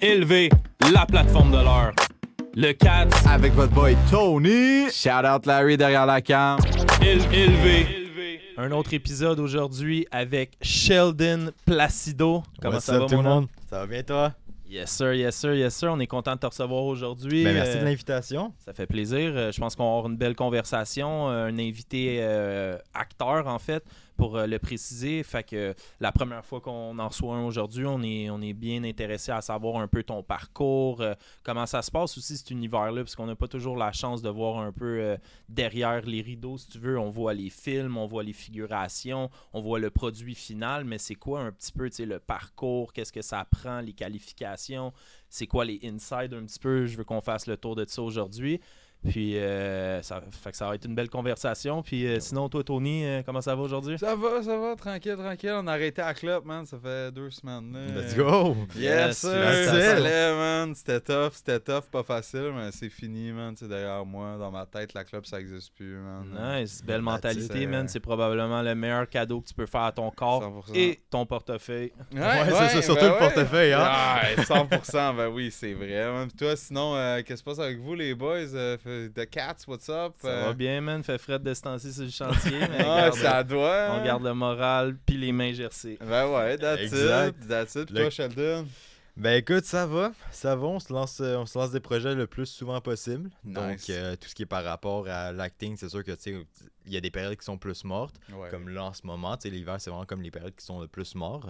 Élevé, la plateforme de l'heure. Le 4 Avec votre boy Tony. Shout out Larry derrière la cam. élevé. Un autre épisode aujourd'hui avec Sheldon Placido. Comment ça va, tout le mon homme? monde? Ça va bien, toi? Yes sir. On est content de te recevoir aujourd'hui. Merci de l'invitation. Ça fait plaisir. Je pense qu'on va avoir une belle conversation. Un invité acteur, en fait, pour le préciser. Fait que la première fois qu'on en reçoit un aujourd'hui, on est bien intéressé à savoir un peu ton parcours, comment ça se passe aussi cet univers-là, parce qu'on n'a pas toujours la chance de voir un peu derrière les rideaux, si tu veux. On voit les films, on voit les figurations, on voit le produit final, mais c'est quoi un petit peu, tu sais, le parcours, qu'est-ce que ça prend, les qualifications, c'est quoi les insides un petit peu. Je veux qu'on fasse le tour de ça aujourd'hui. Puis ça va être une belle conversation. Puis sinon, toi, Tony, comment ça va aujourd'hui? Ça va, tranquille. On a arrêté à club, man. Ça fait 2 semaines. Là. Let's go! Yes, sir. That's Ça it. allait, man. C'était tough, pas facile, mais c'est fini, man. Tu sais, derrière moi, dans ma tête, la club, ça existe plus, man. Nice, belle mentalité, it. man. C'est probablement le meilleur cadeau que tu peux faire à ton corps 100%. et ton portefeuille. Ouais, c'est ça, surtout le portefeuille, hein? Ouais, 100%, ben oui, c'est vrai. Man. Puis toi, sinon, qu'est-ce qui se passe avec vous, les boys? The Cats, what's up? Ça va bien, man. Fait frais de ce temps-ci sur le chantier. Mais Ah, regarde, ça doit. on garde le moral puis les mains gercées. Ben ouais, that's it. Puis toi, Sheldon? Ben écoute, ça va. On se lance des projets le plus souvent possible. Donc, Nice. tout ce qui est par rapport à l'acting, c'est sûr que, tu sais, il y a des périodes qui sont plus mortes. Ouais. Comme là, en ce moment, tu sais, l'hiver, c'est vraiment comme les périodes qui sont le plus mortes.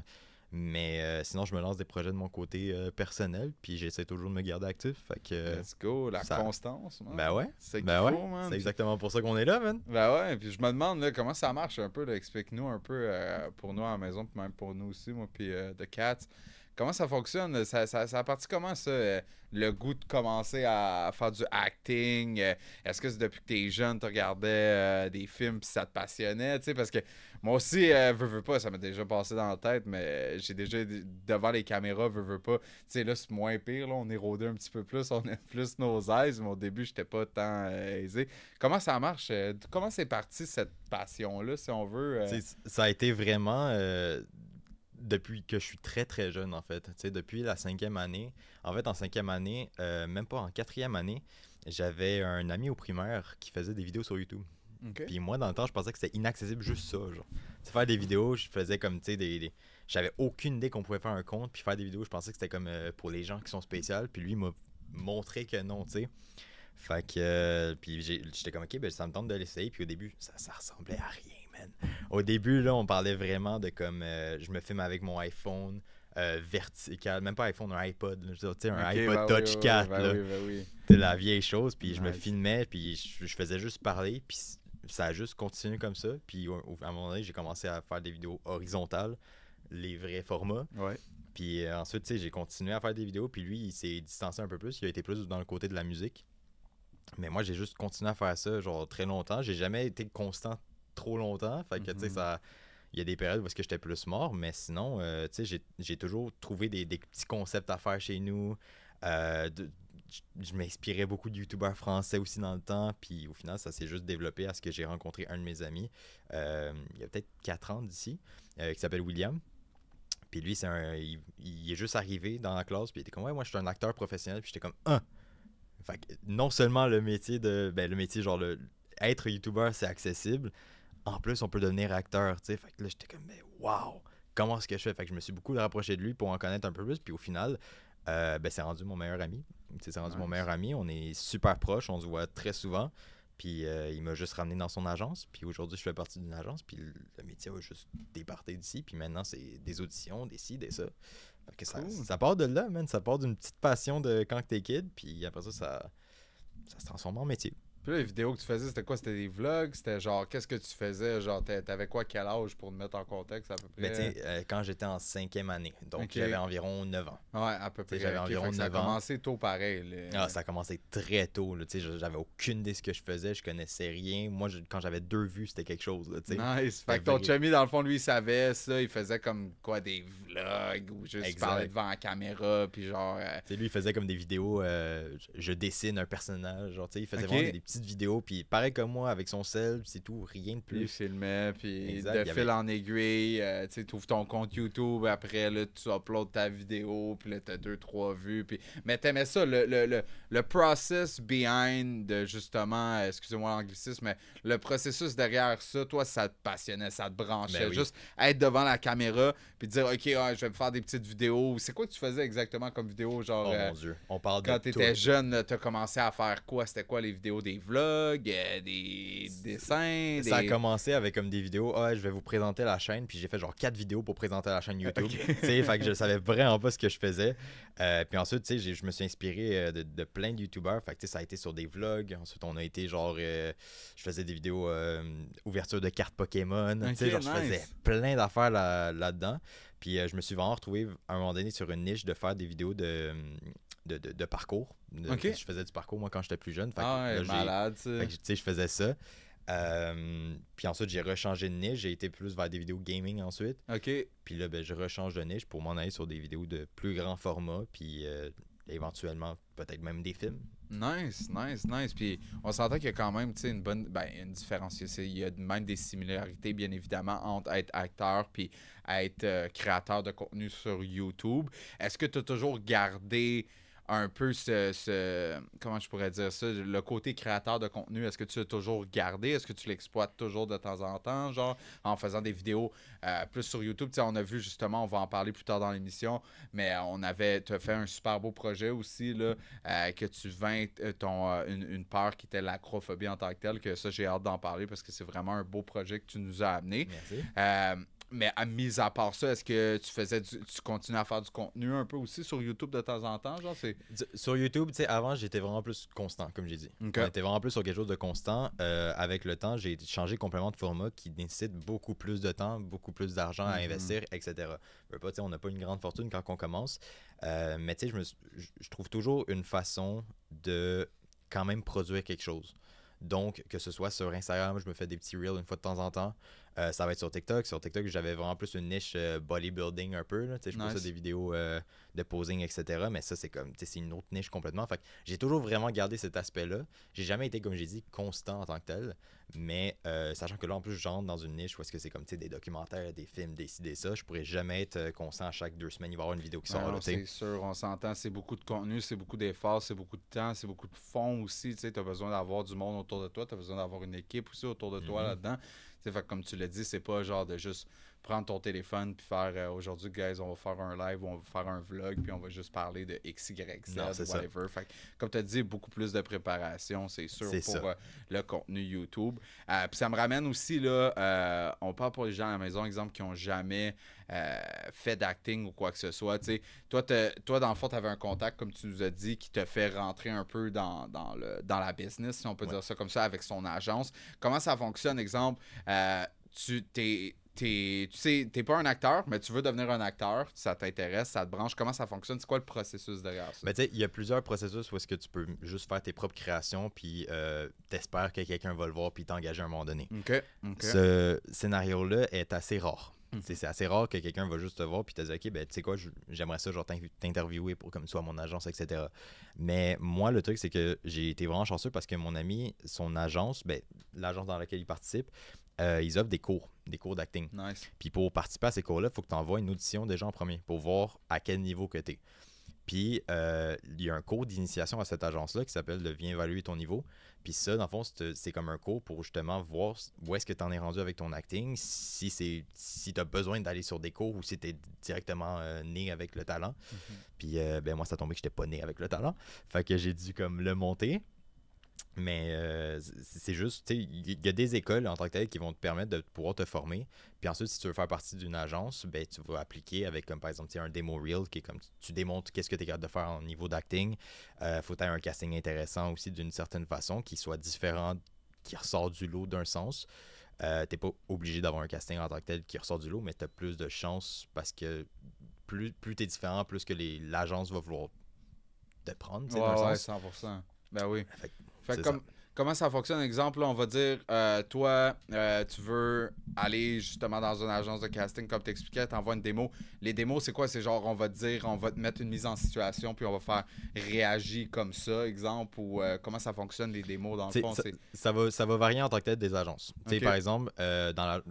Mais sinon, je me lance des projets de mon côté personnel, puis j'essaie toujours de me garder actif. Fait que, Let's go, la ça- constance, man. ben ouais, C'est ben qu'il ouais. faut, man. C'est exactement pour ça qu'on est là, man. Ben ouais, puis je me demande là, comment ça marche un peu, là, explique-nous un peu pour nous à la maison, puis même pour nous aussi, moi, puis The Cats. Comment ça fonctionne? Ça a parti comment, ça, le goût de commencer à faire du acting? Est-ce que c'est depuis que t'es jeune, tu regardais des films puis ça te passionnait? Tu sais, parce que moi aussi, veux pas, ça m'a déjà passé dans la tête, mais j'ai déjà devant les caméras, veux pas. Tu sais, là, c'est moins pire, là, on est rodé un petit peu plus, on a plus nos aises, mais au début, j'étais pas tant aisé. Comment ça marche? Comment c'est parti, cette passion-là, si on veut? Tu sais, ça a été vraiment depuis que je suis très très jeune, en fait. Tu sais, depuis la 5e année. En fait, en 5e année, même pas en 4e année, j'avais un ami au primaire qui faisait des vidéos sur YouTube. OK. Puis moi, dans le temps, je pensais que c'était inaccessible juste ça, genre. Tu sais, faire des vidéos, je faisais comme, tu sais, j'avais aucune idée qu'on pouvait faire un compte, puis faire des vidéos, je pensais que c'était comme pour les gens qui sont spéciales, puis lui, il m'a montré que non, tu sais. Fait que, puis j'étais comme, OK, ben ça me tente de l'essayer, puis au début, ça ressemblait à rien, man. Au début, là, on parlait vraiment de comme, je me filme avec mon iPhone vertical, même pas iPhone, un iPod, là, je veux dire, tu sais, un Ok, iPod ben Touch oui, 4, ben là. oui. C'était la vieille chose, puis je me Nice. filmais, puis je faisais juste parler, puis ça a juste continué comme ça. Puis à un moment donné, j'ai commencé à faire des vidéos horizontales, les vrais formats. Ouais. Puis ensuite, tu sais, j'ai continué à faire des vidéos, puis lui, il s'est distancé un peu plus. Il a été plus dans le côté de la musique. Mais moi, j'ai juste continué à faire ça, genre, très longtemps. J'ai jamais été constant trop longtemps. Fait que, tu sais, ça... Il y a des périodes où est-ce que j'étais plus mort, mais sinon, tu sais, j'ai toujours trouvé des petits concepts à faire chez nous. Je m'inspirais beaucoup de youtubeurs français aussi dans le temps, puis au final, ça s'est juste développé à ce que j'ai rencontré un de mes amis, il y a peut-être 4 ans d'ici, qui s'appelle William. Puis lui, il est juste arrivé dans la classe, puis il était comme, ouais, moi, je suis un acteur professionnel, puis j'étais comme, Fait que non seulement le métier genre, être youtubeur, c'est accessible, en plus, on peut devenir acteur, tu sais. Fait que là, j'étais comme, mais waouh, comment est-ce que je fais? Fait que je me suis beaucoup rapproché de lui pour en connaître un peu plus, puis au final, c'est rendu mon meilleur ami. C'est rendu mon meilleur ami. On est super proches. On se voit très souvent. Puis il m'a juste ramené dans son agence. Puis aujourd'hui, je fais partie d'une agence. Puis le métier a juste départé d'ici. Puis maintenant, c'est des auditions, des ci, des ça. Fait que ça part de là, man. Ça part d'une petite passion de quand t'es kid. Puis après ça se transforme en métier. Puis là, les vidéos que tu faisais, c'était quoi? C'était des vlogs? C'était genre, qu'est-ce que tu faisais? Genre, t'avais quoi, quel âge pour te mettre en contexte à peu près? Mais tu sais, quand j'étais en 5e année, donc Ok. j'avais environ 9 ans. Ouais, à peu près. J'avais Ok, environ fait que ça a 9 ans. commencé tôt pareil. Là. Ça a commencé très tôt. Là, tu sais, j'avais aucune idée de ce que je faisais. Je connaissais rien. Moi, quand j'avais 2 vues, c'était quelque chose. Là, tu sais. Nice. Fait que ton chummy, dans le fond, lui, il savait ça. Il faisait comme quoi, des vlogs ou juste Exact. parler devant la caméra. Puis genre. Tu sais, lui, il faisait comme des vidéos, je dessine un personnage. Genre, tu sais, il faisait Ok. vraiment des petites vidéos, puis pareil comme moi, avec son sel, c'est tout, rien de Puis il plus. filmait, puis Exact, de il y fil avait- en aiguille, tu ouvres ton compte YouTube, après là, tu uploads ta vidéo, puis là, t'as 2-3 vues. Puis... Mais t'aimais ça, le process behind, de justement, excusez-moi l'anglicisme, mais le processus derrière ça, toi, ça te passionnait, ça te branchait. Ben oui. Juste être devant la caméra, puis dire, OK, ouais, je vais me faire des petites vidéos. C'est quoi que tu faisais exactement comme vidéo, genre... Oh mon Dieu, on parle quand de t'étais tout. jeune, là, t'as commencé à faire quoi? C'était quoi les vidéos? Des vlogs, des dessins? Ça a des... commencé avec comme des vidéos, je vais vous présenter la chaîne, puis j'ai fait genre 4 vidéos pour présenter la chaîne YouTube. Tu sais, fait que je savais vraiment pas ce que je faisais. Puis ensuite, tu sais, je me suis inspiré de plein de YouTubers. Fait que tu sais, ça a été sur des vlogs. Ensuite, on a été genre, je faisais des vidéos ouverture de cartes Pokémon. Tu sais, genre, je faisais nice. plein d'affaires là-dedans. Puis je me suis vraiment retrouvé à un moment donné sur une niche de faire des vidéos de parcours. Ok. Je faisais du parcours moi quand j'étais plus jeune. Fait que Ah ouais, là, malade, ça. fait que, tu sais, je faisais ça. Puis ensuite, j'ai rechangé de niche. J'ai été plus vers des vidéos gaming ensuite. OK. Puis là, ben, je rechange de niche pour m'en aller sur des vidéos de plus grand format. Puis éventuellement, peut-être même des films. Nice, nice, nice. Puis on s'entend qu'il y a quand même, tu sais, une différence. Il y a même des similarités, bien évidemment, entre être acteur puis être créateur de contenu sur YouTube. Est-ce que tu as toujours gardé un peu comment je pourrais dire ça, le côté créateur de contenu, est-ce que tu l'as toujours gardé? Est-ce que tu l'exploites toujours de temps en temps, genre en faisant des vidéos plus sur YouTube? Tu sais, on a vu justement, on va en parler plus tard dans l'émission, mais tu as fait un super beau projet aussi, là, que tu vins une peur qui était l'acrophobie en tant que telle, que ça, j'ai hâte d'en parler parce que c'est vraiment un beau projet que tu nous as amené. Merci. Mais mis à part ça, est-ce que tu continues à faire du contenu un peu aussi sur YouTube de temps en temps? Genre, Sur YouTube, tu sais, avant, j'étais vraiment plus constant, comme j'ai dit. OK. On était vraiment plus sur quelque chose de constant. Avec le temps, j'ai changé complètement de format qui nécessite beaucoup plus de temps, beaucoup plus d'argent à investir, etc. Je veux pas, tu sais, on n'a pas une grande fortune quand on commence. Mais tu sais, je trouve toujours une façon de quand même produire quelque chose. Donc, que ce soit sur Instagram, je me fais des petits reels une fois de temps en temps. Ça va être sur TikTok. Sur TikTok, j'avais vraiment plus une niche bodybuilding un peu. Là. Je fais ça des vidéos de posing, etc. Mais ça, c'est comme, c'est une autre niche complètement. Fait que j'ai toujours vraiment gardé cet aspect-là. J'ai jamais été, comme j'ai dit, constant en tant que tel. Mais sachant que là, en plus, j'entre dans une niche où est-ce que c'est comme des documentaires, des films, des ci, des ça. Je pourrais jamais être constant à chaque 2 semaines. Il va y avoir une vidéo qui sort. Non, Là, c'est sûr, on s'entend. C'est beaucoup de contenu, c'est beaucoup d'efforts, c'est beaucoup de temps, c'est beaucoup de fonds aussi. Tu as besoin d'avoir du monde autour de toi, tu as besoin d'avoir une équipe aussi autour de toi là-dedans. Fait que comme tu l'as dit, c'est pas genre de juste prendre ton téléphone puis faire aujourd'hui, guys, on va faire un live ou on va faire un vlog puis on va juste parler de X, Y, Z, whatever. Fait que, comme tu as dit, beaucoup plus de préparation, c'est sûr, pour le contenu YouTube. Puis ça me ramène aussi, là, on parle pour les gens à la maison, exemple, qui n'ont jamais fait d'acting ou quoi que ce soit. T'sais, toi, dans le fond, tu avais un contact, comme tu nous as dit, qui te fait rentrer un peu dans la business, si on peut dire ça comme ça, avec son agence. Comment ça fonctionne, exemple, tu sais, t'es pas un acteur, mais tu veux devenir un acteur, ça t'intéresse, ça te branche. Comment ça fonctionne? C'est quoi le processus derrière ça? Ben, tu sais, il y a plusieurs processus où est-ce que tu peux juste faire tes propres créations, puis t'espères que quelqu'un va le voir, puis t'engager à un moment donné. OK. Ce scénario-là est assez rare. C'est assez rare que quelqu'un va juste te voir puis te dire OK, ben tu sais quoi, j'aimerais ça genre t'interviewer pour comme soit mon agence, etc. Mais moi, le truc, c'est que j'ai été vraiment chanceux parce que mon ami, son agence, ben l'agence dans laquelle il participe, ils offrent des cours d'acting. Nice. Puis pour participer à ces cours-là, il faut que tu envoies une audition déjà en premier pour voir à quel niveau que tu es. Puis, il y a un cours d'initiation à cette agence-là qui s'appelle le Viens évaluer ton niveau. Puis ça, dans le fond, c'est comme un cours pour justement voir où est-ce que tu en es rendu avec ton acting, si tu as besoin d'aller sur des cours ou si tu es directement né avec le talent. Puis, ben moi, ça a tombé que je n'étais pas né avec le talent. Fait que j'ai dû comme le monter. Mais c'est juste, tu sais, il y a des écoles en tant que telles qui vont te permettre de pouvoir te former. Puis ensuite, si tu veux faire partie d'une agence, ben, tu vas appliquer avec, comme par exemple, un démo reel qui est comme tu démontres qu'est-ce que tu es capable de faire en niveau d'acting. Faut que tu aies un casting intéressant aussi d'une certaine façon, qui soit différent, qui ressort du lot d'un sens. T'es pas obligé d'avoir un casting en tant que tel qui ressort du lot, mais tu as plus de chances parce que plus tu es différent, plus que l'agence va vouloir te prendre. Ouais, 100%. Ben oui. Fait comment ça fonctionne? Exemple, là, on va dire, toi, tu veux aller justement dans une agence de casting, comme tu expliquais, tu envoies une démo. Les démos, c'est quoi? C'est genre, on va te dire, on va te mettre une mise en situation, puis on va faire réagir comme ça, exemple, ou comment ça fonctionne, les démos, dans le T'sais, fond? ça va varier en tant que tel des agences. Ok. Par exemple,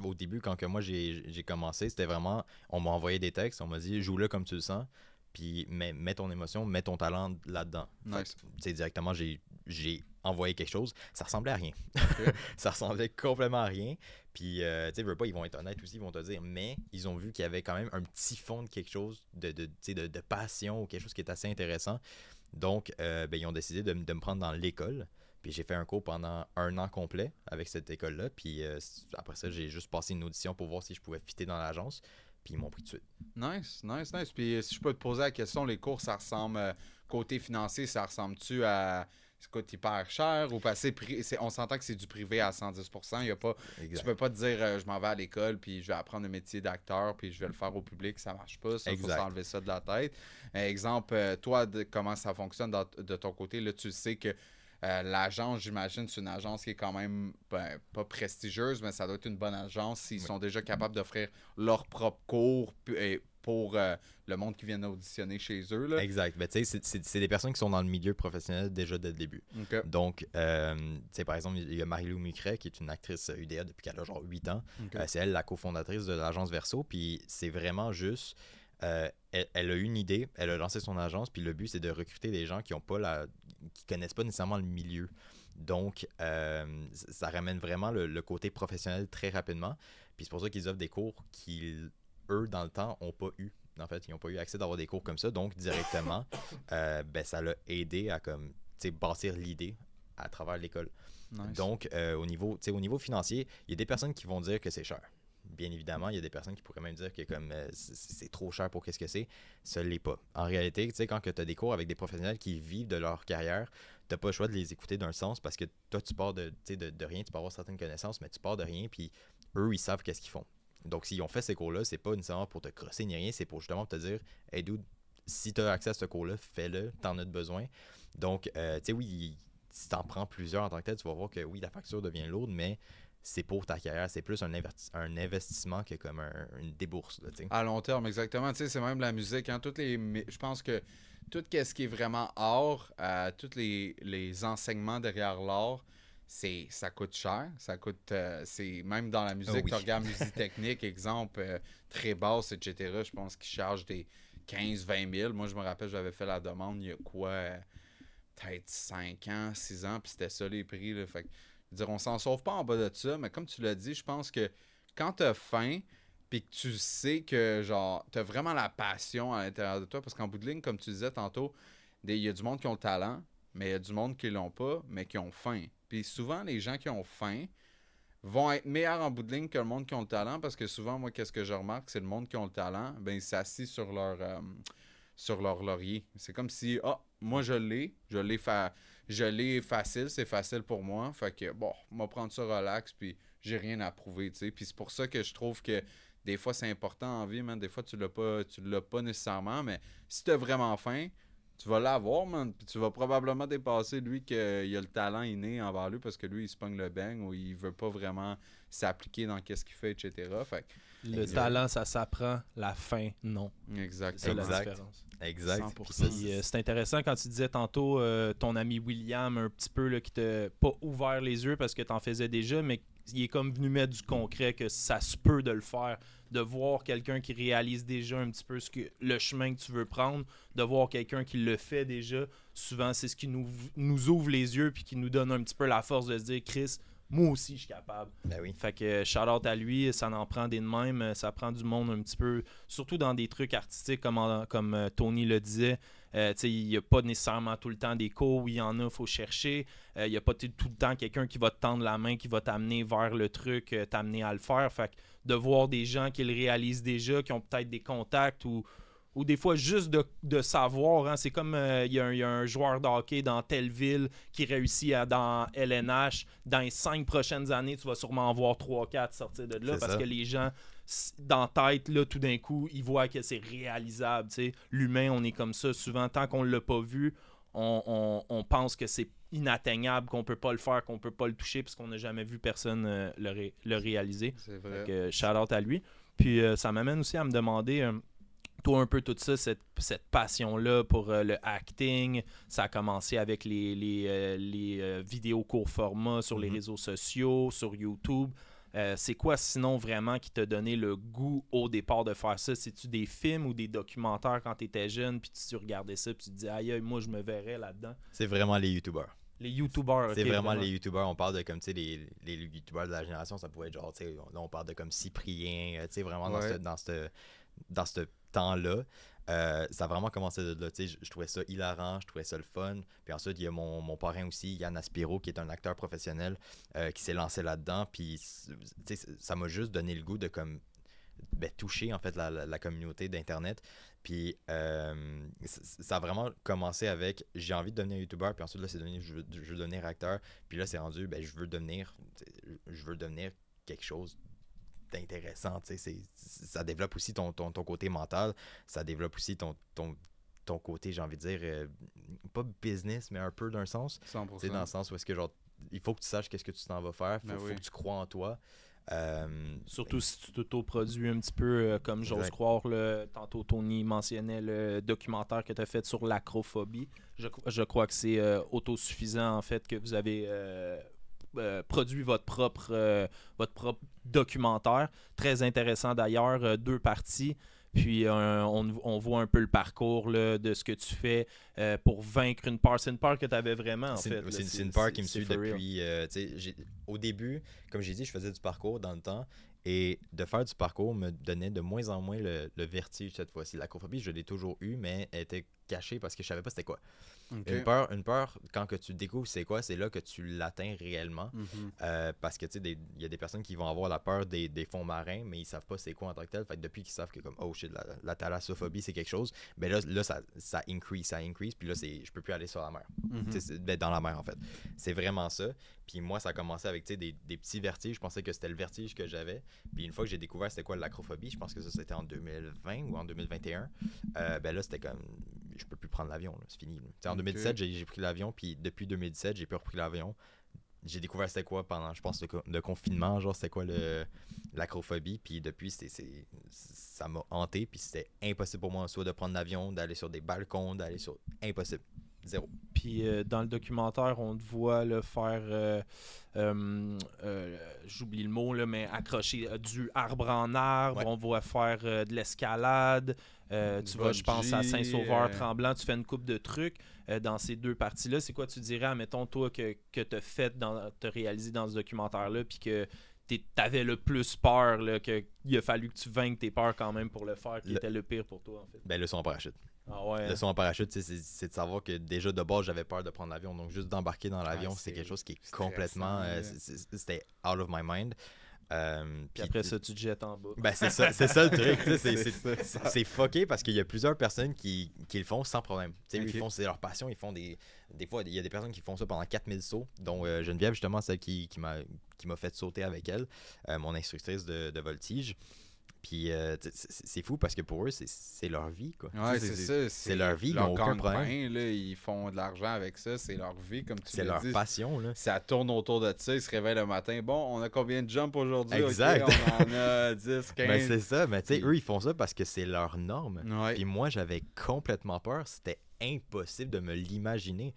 au début, quand que moi j'ai commencé, c'était vraiment, on m'a envoyé des textes, on m'a dit joue-le comme tu le sens, puis mets ton émotion, mets ton talent là-dedans. Nice. Directement, j'ai envoyé quelque chose, ça ressemblait à rien. Ok. Ça ressemblait complètement à rien. Puis, tu sais, veux pas, ils vont être honnêtes aussi, ils vont te dire, mais ils ont vu qu'il y avait quand même un petit fond de quelque chose, de passion ou quelque chose qui est assez intéressant. Donc, ils ont décidé de me prendre dans l'école. Puis j'ai fait un cours pendant 1 an complet avec cette école-là. Puis après ça, j'ai juste passé une audition pour voir si je pouvais fitter dans l'agence. Puis ils m'ont pris tout de suite. Nice. Puis si je peux te poser la question, les cours, ça ressemble, côté financier, ça ressemble-tu à... Ça coûte hyper cher ou passer on s'entend que c'est du privé à 110%. Y a pas, tu peux pas te dire je m'en vais à l'école puis je vais apprendre le métier d'acteur puis je vais le faire au public, ça marche pas. Il faut s'enlever ça de la tête. Exemple, toi, comment ça fonctionne de ton côté? Là, tu sais que l'agence, j'imagine, c'est une agence qui est quand même pas prestigieuse, mais ça doit être une bonne agence s'ils sont déjà capables d'offrir leur propre cours pour le monde qui vient auditionner chez eux. Là. Exact. Ben, tu sais, c'est des personnes qui sont dans le milieu professionnel déjà dès le début. Okay. Donc, par exemple, il y a Marie-Lou Mucret, qui est une actrice UDA depuis qu'elle a genre 8 ans. Okay. C'est elle la cofondatrice de l'agence Verso. Puis c'est vraiment juste... elle a eu une idée, elle a lancé son agence, puis le but, c'est de recruter des gens qui connaissent pas nécessairement le milieu. Donc, ça ramène vraiment le côté professionnel très rapidement. Puis c'est pour ça qu'ils offrent des cours qu'ils, eux, dans le temps, n'ont pas eu. En fait, ils n'ont pas eu accès d'avoir des cours comme ça. Donc, directement, ça l'a aidé à bâtir l'idée à travers l'école. Nice. Donc, au niveau financier, il y a des personnes qui vont dire que c'est cher. Bien évidemment, il y a des personnes qui pourraient même dire que c'est trop cher pour qu'est-ce que c'est. Ça ne l'est pas. En réalité, quand tu as des cours avec des professionnels qui vivent de leur carrière, tu n'as pas le choix de les écouter d'un sens parce que toi, tu pars de rien, tu peux avoir certaines connaissances, mais tu pars de rien, puis eux, ils savent qu'est-ce qu'ils font. Donc, s'ils ont fait ces cours-là, c'est pas nécessairement pour te crosser ni rien, c'est pour justement te dire « Hey dude, si tu as accès à ce cours-là, fais-le, tu en as besoin. » Donc, oui, si tu en prends plusieurs en tant que tel, tu vas voir que oui, la facture devient lourde, mais c'est pour ta carrière, c'est plus un investissement que comme une débourse. Là, à long terme, exactement. Tu sais, c'est même la musique. Hein, je pense que tout ce qui est vraiment art, tous les enseignements derrière l'art, ça coûte cher. Ça coûte, c'est même dans la musique, tu regardes musique technique, exemple, très basse, etc. Je pense qu'ils chargent des 15-20 000. Moi, je me rappelle, j'avais fait la demande il y a peut-être 5 ans, 6 ans, puis c'était ça les prix. Là, fait que, je veux dire, on s'en sauve pas en bas de ça, mais comme tu l'as dit, je pense que quand tu as faim, puis que tu sais que genre tu as vraiment la passion à l'intérieur de toi, parce qu'en bout de ligne, comme tu disais tantôt, il y a du monde qui ont le talent, mais il y a du monde qui l'ont pas, mais qui ont faim. Puis souvent, les gens qui ont faim vont être meilleurs en bout de ligne que le monde qui ont le talent, parce que souvent, moi, qu'est-ce que je remarque, c'est le monde qui ont le talent, ben ils s'assient sur leur laurier. C'est comme si, moi je l'ai facile, c'est facile pour moi, fait que bon, on va prendre ça relax, puis j'ai rien à prouver, tu sais. Puis c'est pour ça que je trouve que des fois c'est important en vie, man. Des fois tu l'as pas nécessairement, mais si t'as vraiment faim, tu vas l'avoir, man. Puis tu vas probablement dépasser lui qu'il a le talent inné envers lui parce que lui il se pogne le bang ou il veut pas vraiment s'appliquer dans qu'est-ce qu'il fait, etc. Fait que, le talent, ça s'apprend, la faim, non. Exactement. C'est la différence. Exact. 100%. Puis, c'est intéressant quand tu disais tantôt ton ami William un petit peu là, qui t'a pas ouvert les yeux parce que t'en faisais déjà, mais il est comme venu mettre du concret que ça se peut de le faire, de voir quelqu'un qui réalise déjà un petit peu le chemin que tu veux prendre, de voir quelqu'un qui le fait déjà. Souvent, c'est ce qui nous ouvre les yeux puis qui nous donne un petit peu la force de se dire « Chris, moi aussi, je suis capable. » Ben oui. Fait que shout-out à lui, ça en prend des de même, ça prend du monde un petit peu, surtout dans des trucs artistiques comme Tony le disait. Il n'y a pas nécessairement tout le temps des cours où il y en a, il faut chercher. Il n'y a pas tout le temps quelqu'un qui va te tendre la main, qui va t'amener vers le truc, t'amener à le faire. Fait que de voir des gens qui le réalisent déjà, qui ont peut-être des contacts ou des fois juste de savoir, hein, c'est comme il y a un joueur de hockey dans telle ville qui réussit dans LNH, dans les 5 prochaines années, tu vas sûrement en voir 3-4 sortir de là parce que les gens dans la tête, là, tout d'un coup, ils voient que c'est réalisable. T'sais. L'humain, on est comme ça. Souvent, tant qu'on ne l'a pas vu, on pense que c'est inatteignable, qu'on peut pas le faire, qu'on peut pas le toucher, parce qu'on n'a jamais vu personne le réaliser. C'est vrai. Donc, shout-out à lui. Puis ça m'amène aussi à me demander, toi, un peu tout ça, cette passion-là pour le acting, ça a commencé avec les vidéos court format sur les réseaux sociaux, sur YouTube. C'est quoi sinon vraiment qui t'a donné le goût au départ de faire ça? C'est-tu des films ou des documentaires quand tu étais jeune, puis tu regardais ça, puis tu te dis, aïe, moi, je me verrais là-dedans? C'est vraiment les YouTubers. Les YouTubers, c'est vraiment les YouTubers. On parle de comme, tu sais, les YouTubers de la génération, ça pouvait être genre, tu sais, on parle de comme Cyprien, tu sais, vraiment dans ce temps-là. Ça a vraiment commencé de là. Tu sais, je trouvais ça hilarant, je trouvais ça le fun. Puis ensuite, il y a mon parrain aussi, Yann Aspiro, qui est un acteur professionnel, qui s'est lancé là-dedans. Puis, tu sais, ça m'a juste donné le goût de comme toucher en fait la communauté d'Internet. Puis ça a vraiment commencé avec j'ai envie de devenir YouTuber, puis ensuite là c'est devenu je veux devenir acteur, puis là c'est rendu je veux devenir quelque chose d'intéressant. Ça développe aussi ton côté mental, ça développe aussi ton côté, j'ai envie de dire, pas business, mais un peu d'un sens. 100%. Dans le sens où est-ce que genre il faut que tu saches qu'est-ce que tu t'en vas faire, faut que tu crois en toi. Surtout si tu t'autoproduis un petit peu, comme j'ose croire. Tantôt, Tony mentionnait le documentaire que tu as fait sur l'acrophobie. Je crois que c'est autosuffisant, en fait, que vous avez produit votre propre documentaire. Très intéressant, d'ailleurs. 2 parties. Puis on voit un peu le parcours là, de ce que tu fais pour vaincre une peur. C'est une peur que tu avais vraiment, en fait. C'est une peur qui me suit depuis... au début, comme j'ai dit, je faisais du parcours dans le temps. Et de faire du parcours me donnait de moins en moins le vertige cette fois-ci. L'acrophobie, je l'ai toujours eu, mais elle était cachée parce que je savais pas c'était quoi. Okay. Une peur, quand que tu découvres c'est quoi, c'est là que tu l'atteins réellement. Parce que tu sais, il y a des personnes qui vont avoir la peur des fonds marins, mais ils savent pas c'est quoi en tant que tel. Fait que depuis qu'ils savent que comme oh shit, la thalassophobie c'est quelque chose, ben là ça increase, puis là je peux plus aller sur la mer. Dans la mer en fait. C'est vraiment ça. Puis moi ça a commencé avec des petits vertiges. Je pensais que c'était le vertige que j'avais. Puis une fois que j'ai découvert c'était quoi l'acrophobie, je pense que ça c'était en 2020 ou en 2021. Ben là c'était comme je peux plus prendre l'avion, là, c'est fini. En 2017, j'ai pris l'avion, puis depuis 2017, j'ai plus repris l'avion. J'ai découvert c'était quoi pendant, je pense, le confinement, genre c'était quoi l'acrophobie, puis depuis, ça m'a hanté, puis c'était impossible pour moi soit de prendre l'avion, d'aller sur des balcons, impossible. Zéro. Puis dans le documentaire, on te voit le faire, j'oublie le mot, là, mais accrocher du arbre en arbre. Ouais. On voit faire de l'escalade. Tu vas, je pense, à Saint-Sauveur-Tremblant. Tu fais une couple de trucs dans ces 2 parties-là. C'est quoi tu dirais, mettons, toi, que tu as fait, t'as réalisé dans ce documentaire-là, puis que t'avais le plus peur, qu'il a fallu que tu vainques tes peurs quand même pour le faire, qui était le pire pour toi, en fait? Ben, le saut en parachute. Ah ouais, le saut en parachute, c'est de savoir que déjà de base, j'avais peur de prendre l'avion. Donc, juste d'embarquer dans l'avion, c'est quelque chose qui est complètement... c'était out of my mind. Puis après ça, tu te jettes en bas. Ben, c'est ça le truc. C'est fucké parce qu'il y a plusieurs personnes qui le font sans problème. Ils font, c'est leur passion. Ils font des fois, il y a des personnes qui font ça pendant 4000 sauts, dont Geneviève, justement, celle qui m'a fait sauter avec elle, mon instructrice de voltige. Puis c'est fou parce que pour eux, c'est leur vie, quoi. Ouais, c'est ça. C'est leur vie, ils n'ont aucun problème. Là, ils font de l'argent avec ça, c'est leur vie, comme tu l'as dit. C'est leur passion, là. Ça tourne autour de ça, ils se réveillent le matin. Bon, on a combien de jumps aujourd'hui? Exact. Okay, on en a 10, 15. Ben, c'est ça, mais tu sais, eux, ils font ça parce que c'est leur norme. Ouais. Puis moi, j'avais complètement peur. C'était impossible de me l'imaginer.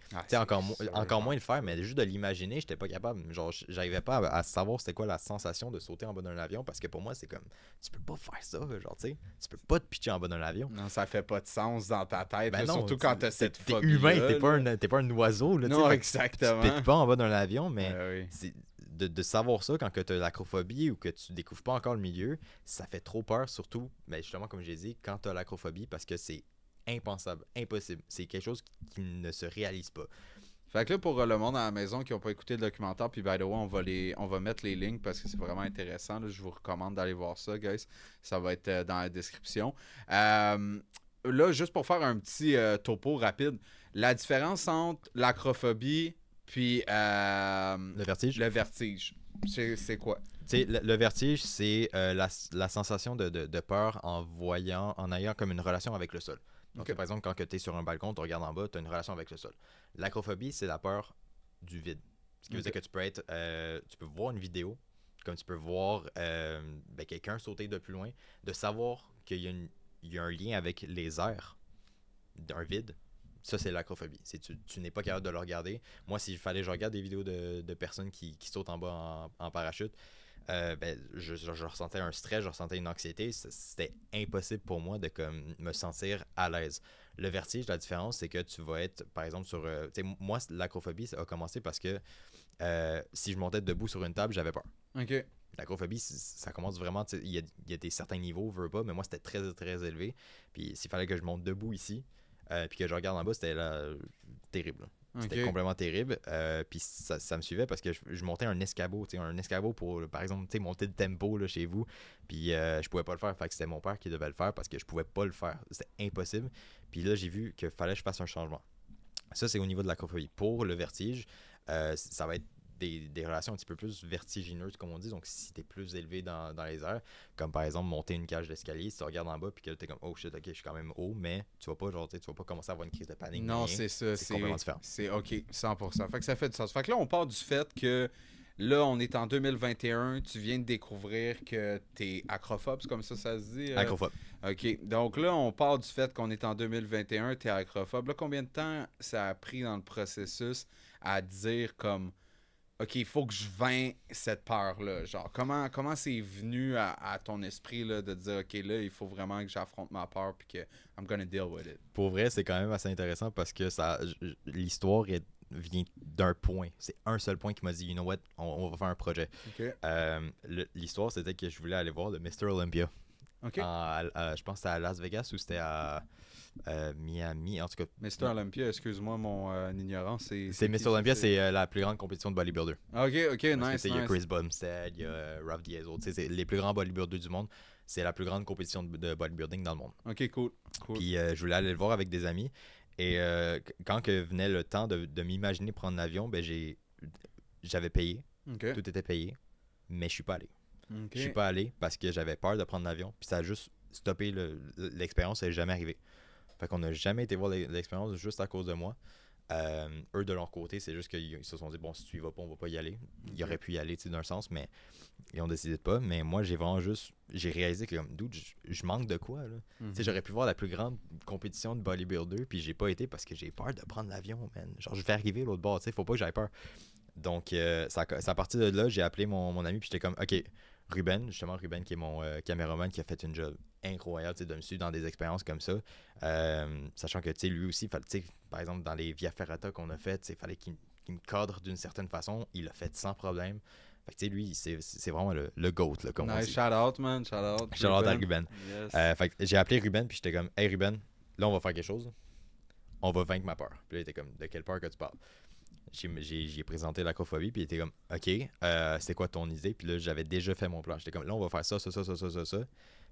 Encore moins le faire, mais juste de l'imaginer, j'étais pas capable. Genre, j'arrivais pas à savoir c'était quoi la sensation de sauter en bas d'un avion parce que pour moi, c'est comme tu peux pas faire ça, genre, tu sais, tu peux pas te pitcher en bas d'un avion. Non, ça fait pas de sens dans ta tête, ben non, surtout quand t'as cette phobie. T'es humain, t'es pas un oiseau, là. Non, exactement. Tu pites pas en bas d'un avion, mais oui. c'est de savoir ça quand tu as l'acrophobie ou que tu découvres pas encore le milieu, ça fait trop peur, surtout, mais justement, comme j'ai dit, quand tu as l'acrophobie, parce que c'est impensable, impossible. C'est quelque chose qui ne se réalise pas. Fait que là, pour le monde à la maison qui n'a pas écouté le documentaire, puis by the way, on va mettre les links parce que c'est vraiment intéressant. Là, je vous recommande d'aller voir ça, guys. Ça va être dans la description. Là, juste pour faire un petit topo rapide, la différence entre l'acrophobie puis le vertige, c'est quoi? Le vertige, c'est la sensation de peur en ayant comme une relation avec le sol. Donc, Ok. par exemple, quand tu es sur un balcon, tu regardes en bas, tu as une relation avec le sol. L'acrophobie, c'est la peur du vide. Ce qui veut Ok. dire que tu peux voir une vidéo, comme tu peux voir quelqu'un sauter de plus loin, de savoir qu'il y a un lien avec les airs d'un vide. Ça, c'est l'acrophobie. Tu n'es pas capable de le regarder. Moi, s'il fallait que je regarde des vidéos de personnes qui sautent en bas en parachute, je ressentais un stress, je ressentais une anxiété. C'était impossible pour moi de comme, me sentir à l'aise. Le vertige, la différence, c'est que tu vas être, par exemple, sur... moi, l'acrophobie, ça a commencé parce que si je montais debout sur une table, j'avais peur. OK. L'acrophobie, ça commence vraiment... Il y a des certains niveaux, veux pas, mais moi, c'était très, très élevé. Puis s'il fallait que je monte debout ici, puis que je regarde en bas, c'était terrible. C'était OK. complètement terrible. Puis ça me suivait parce que je montais un escabeau pour, par exemple, monter le tempo là, chez vous. Puis je pouvais pas le faire. Fait que c'était mon père qui devait le faire parce que je pouvais pas le faire. C'était impossible. Puis là, j'ai vu qu'il fallait que je fasse un changement. Ça, c'est au niveau de l'acrophobie. Pour le vertige, ça va être des relations un petit peu plus vertigineuses, comme on dit. Donc, si t'es plus élevé dans les airs, comme par exemple monter une cage d'escalier, si tu regardes en bas puis que t'es comme oh shit, ok, je suis quand même haut, mais tu vas pas commencer à avoir une crise de panique. Non, rien. c'est ça. C'est complètement différent. C'est OK, 100%. Fait que ça fait du sens. Fait que là, on part du fait que là, on est en 2021. Tu viens de découvrir que t'es acrophobe, c'est comme ça se dit? Acrophobe. OK. Donc là, on part du fait qu'on est en 2021, t'es acrophobe. Là, combien de temps ça a pris dans le processus à dire comme OK, il faut que je vainque cette peur-là? Genre, comment c'est venu à ton esprit là, de dire OK, là, il faut vraiment que j'affronte ma peur puis que I'm gonna deal with it? Pour vrai, c'est quand même assez intéressant parce que l'histoire vient d'un point. C'est un seul point qui m'a dit, you know what, on va faire un projet. OK. L'histoire, c'était que je voulais aller voir le Mr. Olympia. OK. Je pense que c'était à Las Vegas ou c'était à Miami. En tout cas, Mr. Olympia, excuse-moi mon ignorance. c'est Mr. Olympia, c'est la plus grande compétition de bodybuilder. OK, Parce que, nice, il y a nice. Chris Bumstead, il y a Ralph Diesel. C'est les plus grands bodybuilders du monde. C'est la plus grande compétition de bodybuilding dans le monde. OK, cool. Puis je voulais aller le voir avec des amis. Et quand que venait le temps de m'imaginer prendre l'avion, j'avais payé. OK. Tout était payé. Mais je suis pas allé. OK. Je suis pas allé parce que j'avais peur de prendre l'avion. Puis ça a juste stoppé l'expérience. Ça n'est jamais arrivé. Fait qu'on n'a jamais été voir l'expérience juste à cause de moi. Eux, de leur côté, c'est juste qu'ils se sont dit, bon, si tu y vas pas, on va pas y aller. Ils auraient pu y aller, d'un sens, mais ils ont décidé de pas. Mais moi, j'ai réalisé que, comme, dude, je manque de quoi, là. Mhm. J'aurais pu voir la plus grande compétition de bodybuilder, puis j'ai pas été parce que j'ai peur de prendre l'avion, man. Genre, je vais arriver l'autre bord, faut pas que j'aille peur. Donc, c'est à partir de là, j'ai appelé mon ami, puis j'étais comme, OK, Ruben qui est mon caméraman, qui a fait une job incroyable de me suivre dans des expériences comme ça. Sachant que lui aussi, par exemple, dans les Via Ferrata qu'on a fait, il fallait qu'il me cadre d'une certaine façon. Il l'a fait sans problème. Fait que lui, c'est vraiment le GOAT, là, comme on Nice, dit. shout out, man. Shout out. Shout out à Ruben. Yes. Fait que j'ai appelé Ruben, puis j'étais comme, hey Ruben, là on va faire quelque chose. On va vaincre ma peur. Puis là, il était comme, de quelle peur que tu parles? J'ai présenté l'acrophobie, puis il était comme, OK, c'est quoi ton idée? Puis là, j'avais déjà fait mon plan. J'étais comme, là, on va faire ça.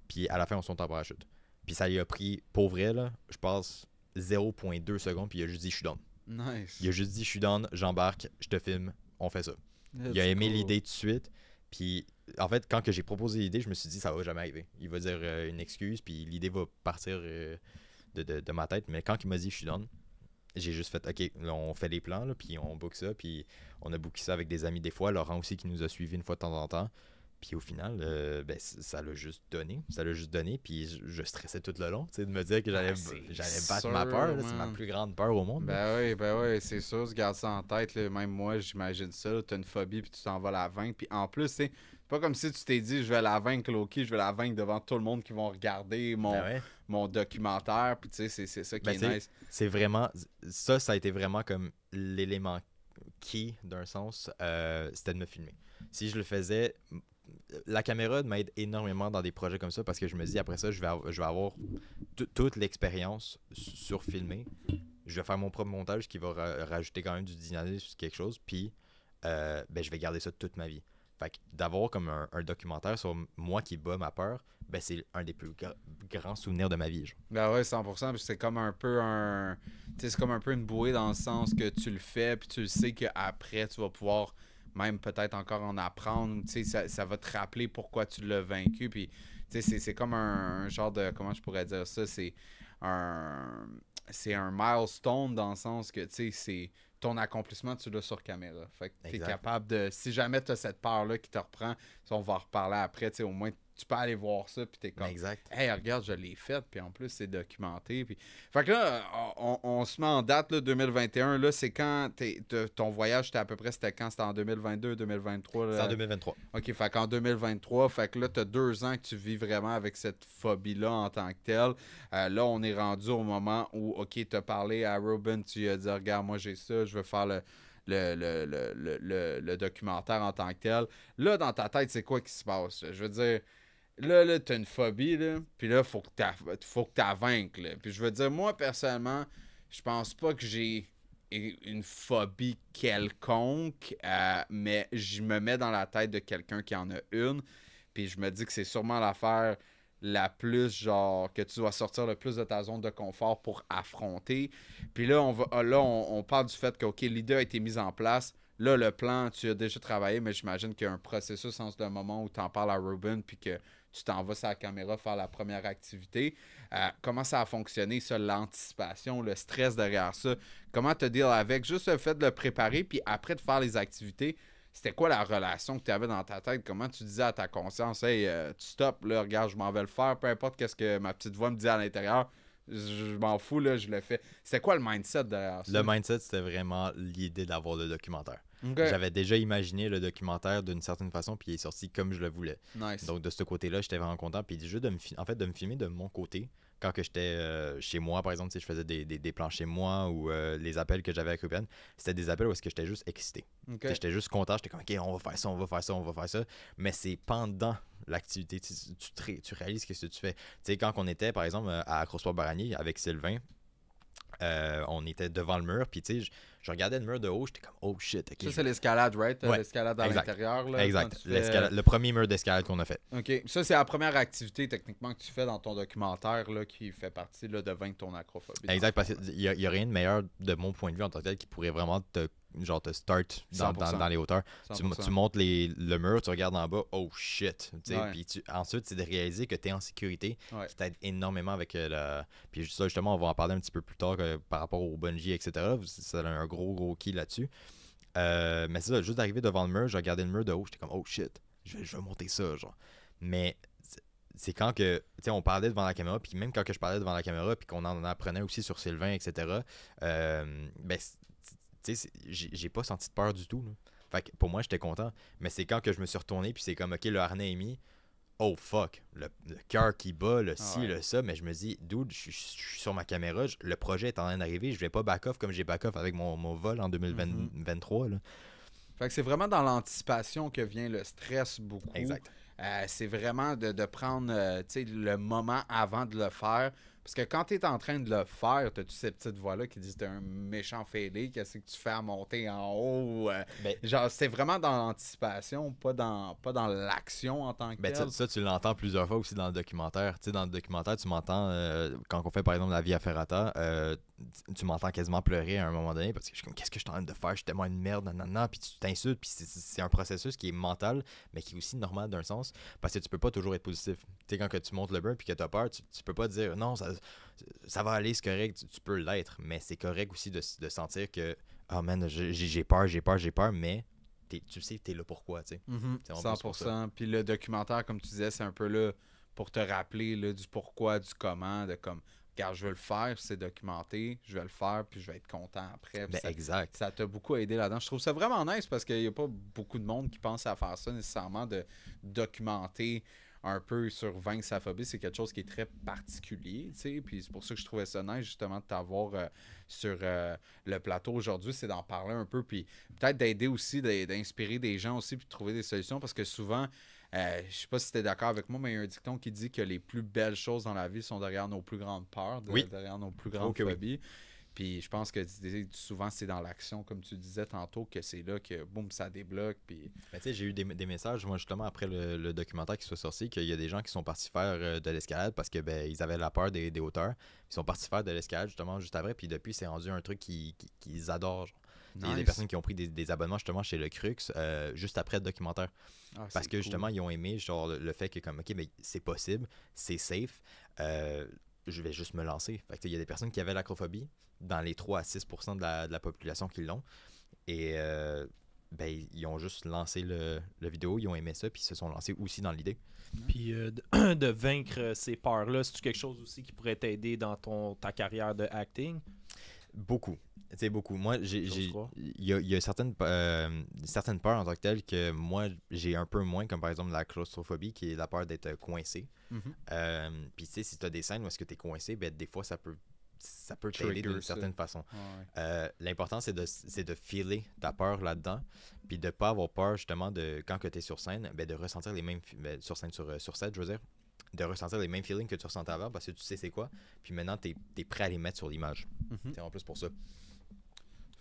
Puis à la fin, on saute en parachute. Puis ça lui a pris, pour vrai, là, je pense 0.2 secondes, puis il a juste dit, je suis down. Nice. Il a juste dit, je suis down, j'embarque, je te filme, on fait ça. That's Il a aimé cool. l'idée tout de suite. Puis, en fait, quand que j'ai proposé l'idée, je me suis dit, ça va jamais arriver. Il va dire une excuse, puis l'idée va partir de ma tête. Mais quand il m'a dit, je suis down, j'ai juste fait, OK, là, on fait les plans, là, puis on book ça. Puis on a booké ça avec des amis des fois. Laurent aussi qui nous a suivis une fois de temps en temps. Puis au final, ça l'a juste donné. Puis je stressais tout le long, de me dire que j'allais battre sûr, ma peur. là. C'est man. ma plus grande peur au monde. là. Ben oui, c'est sûr, je garde ça en tête. Là. Même moi, j'imagine ça. T'as une phobie, puis tu t'en vas la vaincre. Puis en plus, c'est pas comme si tu t'es dit, je vais la vaincre, Loki, je vais la vaincre devant tout le monde qui vont regarder Ben ouais. mon documentaire. Puis tu sais, c'est ça qui Ben, est nice. C'est vraiment. Ça a été vraiment comme l'élément key d'un sens. C'était de me filmer. Si je le faisais. La caméra m'aide énormément dans des projets comme ça parce que je me dis après ça, je vais avoir toute l'expérience sur filmer. Je vais faire mon propre montage qui va rajouter quand même du dynamisme sur quelque chose. Puis je vais garder ça toute ma vie. Fait que d'avoir comme un documentaire sur moi qui bat ma peur, c'est un des plus grands souvenirs de ma vie. Genre. Ben ouais, 100%. Puis c'est comme un peu c'est comme un peu une bouée dans le sens que tu le fais, puis tu le sais qu'après, tu vas pouvoir même peut-être encore en apprendre. Tu sais, ça va te rappeler pourquoi tu l'as vaincu. Puis Tu sais, c'est comme un genre de, comment je pourrais dire ça, un, c'est un milestone dans le sens que, tu sais, c'est ton accomplissement, tu l'as sur caméra. Fait que tu es Exact. capable de, si jamais tu as cette peur-là qui te reprend, si on va en reparler après, tu sais, au moins, tu peux aller voir ça, puis t'es comme, Exact. hey, regarde, je l'ai fait, puis en plus, c'est documenté. Puis... Fait que là, on se met en date, là, 2021. Là, c'est quand ton voyage, c'était quand? C'était en 2022, 2023? Là? C'est en 2023. OK, fait qu'en 2023, fait que là, t'as 2 ans que tu vis vraiment avec cette phobie-là en tant que telle. Là, on est rendu au moment où, OK, t'as parlé à Ruben, tu lui as dit, regarde, moi, j'ai ça, je veux faire le documentaire en tant que tel. Là, dans ta tête, c'est quoi qui se passe? Je veux dire... Là, t'as une phobie, là, puis là, faut que t'as vaincre, là. Puis je veux dire, moi, personnellement, je pense pas que j'ai une phobie quelconque, mais je me mets dans la tête de quelqu'un qui en a une, puis je me dis que c'est sûrement l'affaire la plus, genre, que tu dois sortir le plus de ta zone de confort pour affronter. Puis là, on parle du fait que, OK, l'idée a été mise en place. Là, le plan, tu as déjà travaillé, mais j'imagine qu'il y a un processus en ce moment où tu en parles à Ruben, puis que tu t'en vas sur la caméra faire la première activité. Comment ça a fonctionné, ça, l'anticipation, le stress derrière ça? Comment te deal avec juste le fait de le préparer, puis après de faire les activités, c'était quoi la relation que tu avais dans ta tête? Comment tu disais à ta conscience, hey, tu stop, là, regarde, je m'en vais le faire, peu importe qu'est-ce que ma petite voix me dit à l'intérieur, je m'en fous, là, je le fais. C'était quoi le mindset derrière ça? Le mindset, c'était vraiment l'idée d'avoir le documentaire. Okay. J'avais déjà imaginé le documentaire d'une certaine façon, puis il est sorti comme je le voulais. Nice. Donc, de ce côté-là, j'étais vraiment content. Puis, juste de me filmer de mon côté, quand que j'étais chez moi, par exemple, je faisais des plans chez moi ou les appels que j'avais avec Ruben, c'était des appels où est-ce que j'étais juste excité. Okay. J'étais juste content. J'étais comme, OK, on va faire ça, on va faire ça, on va faire ça. Mais c'est pendant l'activité, tu réalises ce que tu fais. Tu sais, quand on était, par exemple, à Crossport-Baranier avec Sylvain, on était devant le mur, puis tu sais, je regardais le mur de haut, j'étais comme, oh shit. Okay, ça, c'est l'escalade, right? Ouais. L'escalade à l'intérieur. Là, exact. fais... Le premier mur d'escalade qu'on a fait. OK. Ça, c'est la première activité, techniquement, que tu fais dans ton documentaire là, qui fait partie là, de vaincre ton acrophobie. Exact, parce qu'il n'y a rien de meilleur de mon point de vue en tant que tel qui pourrait vraiment te start dans les hauteurs. Tu montes le mur, tu regardes en bas, oh shit. Ouais. Puis ensuite, c'est de réaliser que tu es en sécurité, ouais. qui t'aide énormément avec Puis ça, justement, on va en parler un petit peu plus tard par rapport au bungee, etc. Ça a un gros key là-dessus. Mais c'est ça, juste d'arriver devant le mur, je regardais le mur de haut, j'étais comme, oh shit, je vais monter ça, genre. Mais c'est quand que, tu sais, on parlait devant la caméra, puis même quand que je parlais devant la caméra, puis qu'on en apprenait aussi sur Sylvain, etc., ben, tu sais, j'ai pas senti de peur du tout, là. Fait que pour moi, j'étais content. Mais c'est quand que je me suis retourné, puis c'est comme, OK, le harnais est mis. Oh fuck, le cœur qui bat, le ci, le ça. Mais je me dis, dude, je suis sur ma caméra, le projet est en train d'arriver, je vais pas back off comme j'ai back off avec mon vol en 2023. Là. Fait que c'est vraiment dans l'anticipation que vient le stress beaucoup. Exact. C'est vraiment de prendre le moment avant de le faire. Parce que quand tu es en train de le faire, tu as cette petite voix-là qui dit que tu es un méchant fêlé, qu'est-ce que tu fais à monter en haut. Genre, c'est vraiment dans l'anticipation, pas dans l'action en tant que telle. Ça, tu l'entends plusieurs fois aussi dans le documentaire. Tu sais, dans le documentaire, tu m'entends, quand on fait par exemple la Via Ferrata, tu m'entends quasiment pleurer à un moment donné parce que je suis comme, qu'est-ce que je suis en train de faire? Je suis tellement une merde, nanana, puis tu t'insultes, puis c'est un processus qui est mental, mais qui est aussi normal d'un sens, parce que tu peux pas toujours être positif. Tu sais, quand que tu montes le burn puis que tu as peur, tu peux pas dire, non, ça va aller, c'est correct, tu peux l'être, mais c'est correct aussi de sentir que, oh man, j'ai peur, mais tu sais que t'es là pourquoi, tu sais. 100%. Puis le documentaire, comme tu disais, c'est un peu là pour te rappeler là, du pourquoi, du comment, de comme, regarde, je veux le faire, c'est documenté, je vais le faire, puis je vais être content après. Exact. Ça t'a beaucoup aidé là-dedans. Je trouve ça vraiment nice parce qu'il n'y a pas beaucoup de monde qui pense à faire ça nécessairement, de documenter un peu sur vaincre sa phobie. C'est quelque chose qui est très particulier, tu sais, puis c'est pour ça que je trouvais ça nice justement de t'avoir sur le plateau aujourd'hui, c'est d'en parler un peu, puis peut-être d'aider aussi, d'inspirer des gens aussi, puis de trouver des solutions, parce que souvent, je sais pas si tu es d'accord avec moi, mais il y a un dicton qui dit que les plus belles choses dans la vie sont derrière nos plus grandes peurs, derrière nos plus grandes phobies. Oui. Puis je pense que souvent, c'est dans l'action, comme tu disais tantôt, que c'est là que, boum, ça débloque. Puis... Mais tu sais, j'ai eu des messages, moi, justement, après le documentaire qui soit sorti, qu'il y a des gens qui sont partis faire de l'escalade parce que ils avaient la peur des hauteurs. Ils sont partis faire de l'escalade, justement, juste après. Puis depuis, c'est rendu un truc qu'ils adorent. Genre. Il y a des Nice. personnes qui ont pris des abonnements justement chez le Crux juste après le documentaire. Ah, Parce c'est que cool. justement, ils ont aimé genre, le fait que comme OK, mais c'est possible, c'est safe, je vais juste me lancer. Fait que, il y a des personnes qui avaient l'acrophobie dans les 3 à 6% de la population qui l'ont. Et ben, ils ont juste lancé le vidéo, ils ont aimé ça, puis ils se sont lancés aussi dans l'idée. Puis de vaincre ces peurs-là, c'est-tu quelque chose aussi qui pourrait t'aider dans ta carrière de acting? Beaucoup. Tu sais, beaucoup. Moi, J'ose croire. il y a certaines peurs en tant que telles que moi, j'ai un peu moins, comme par exemple la claustrophobie, qui est la peur d'être coincé. Mhm. Puis tu sais, si tu as des scènes où est-ce que tu es coincé, ben, des fois, ça peut t'aider Trigger d'une ça. certaine façon. Ouais. L'important, c'est de feeler ta peur là-dedans, puis de pas avoir peur, justement, de quand tu es sur scène, ben, de ressentir les mêmes... sur scène, sur set, je veux dire, de ressentir les mêmes feelings que tu ressentais avant, parce que tu sais c'est quoi, puis maintenant, tu es prêt à les mettre sur l'image. Mhm. C'est en plus pour ça.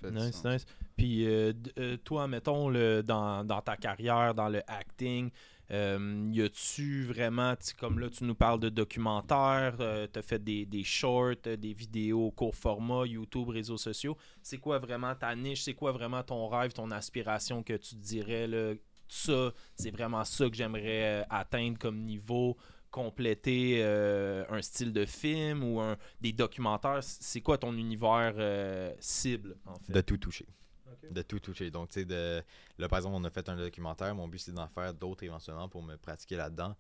Fait du Nice, sens. nice. Puis toi, mettons, dans ta carrière, dans le acting, y a-tu vraiment, comme là, tu nous parles de documentaires, tu as fait des shorts, des vidéos court format, YouTube, réseaux sociaux. C'est quoi vraiment ta niche? C'est quoi vraiment ton rêve, ton aspiration que tu te dirais, là, ça, c'est vraiment ça que j'aimerais atteindre comme niveau, compléter un style de film ou des documentaires? C'est quoi ton univers cible, en fait? De tout toucher. Ok. De tout toucher. Donc, tu sais, là, par exemple, on a fait un documentaire. Mon but, c'est d'en faire d'autres éventuellement pour me pratiquer là-dedans.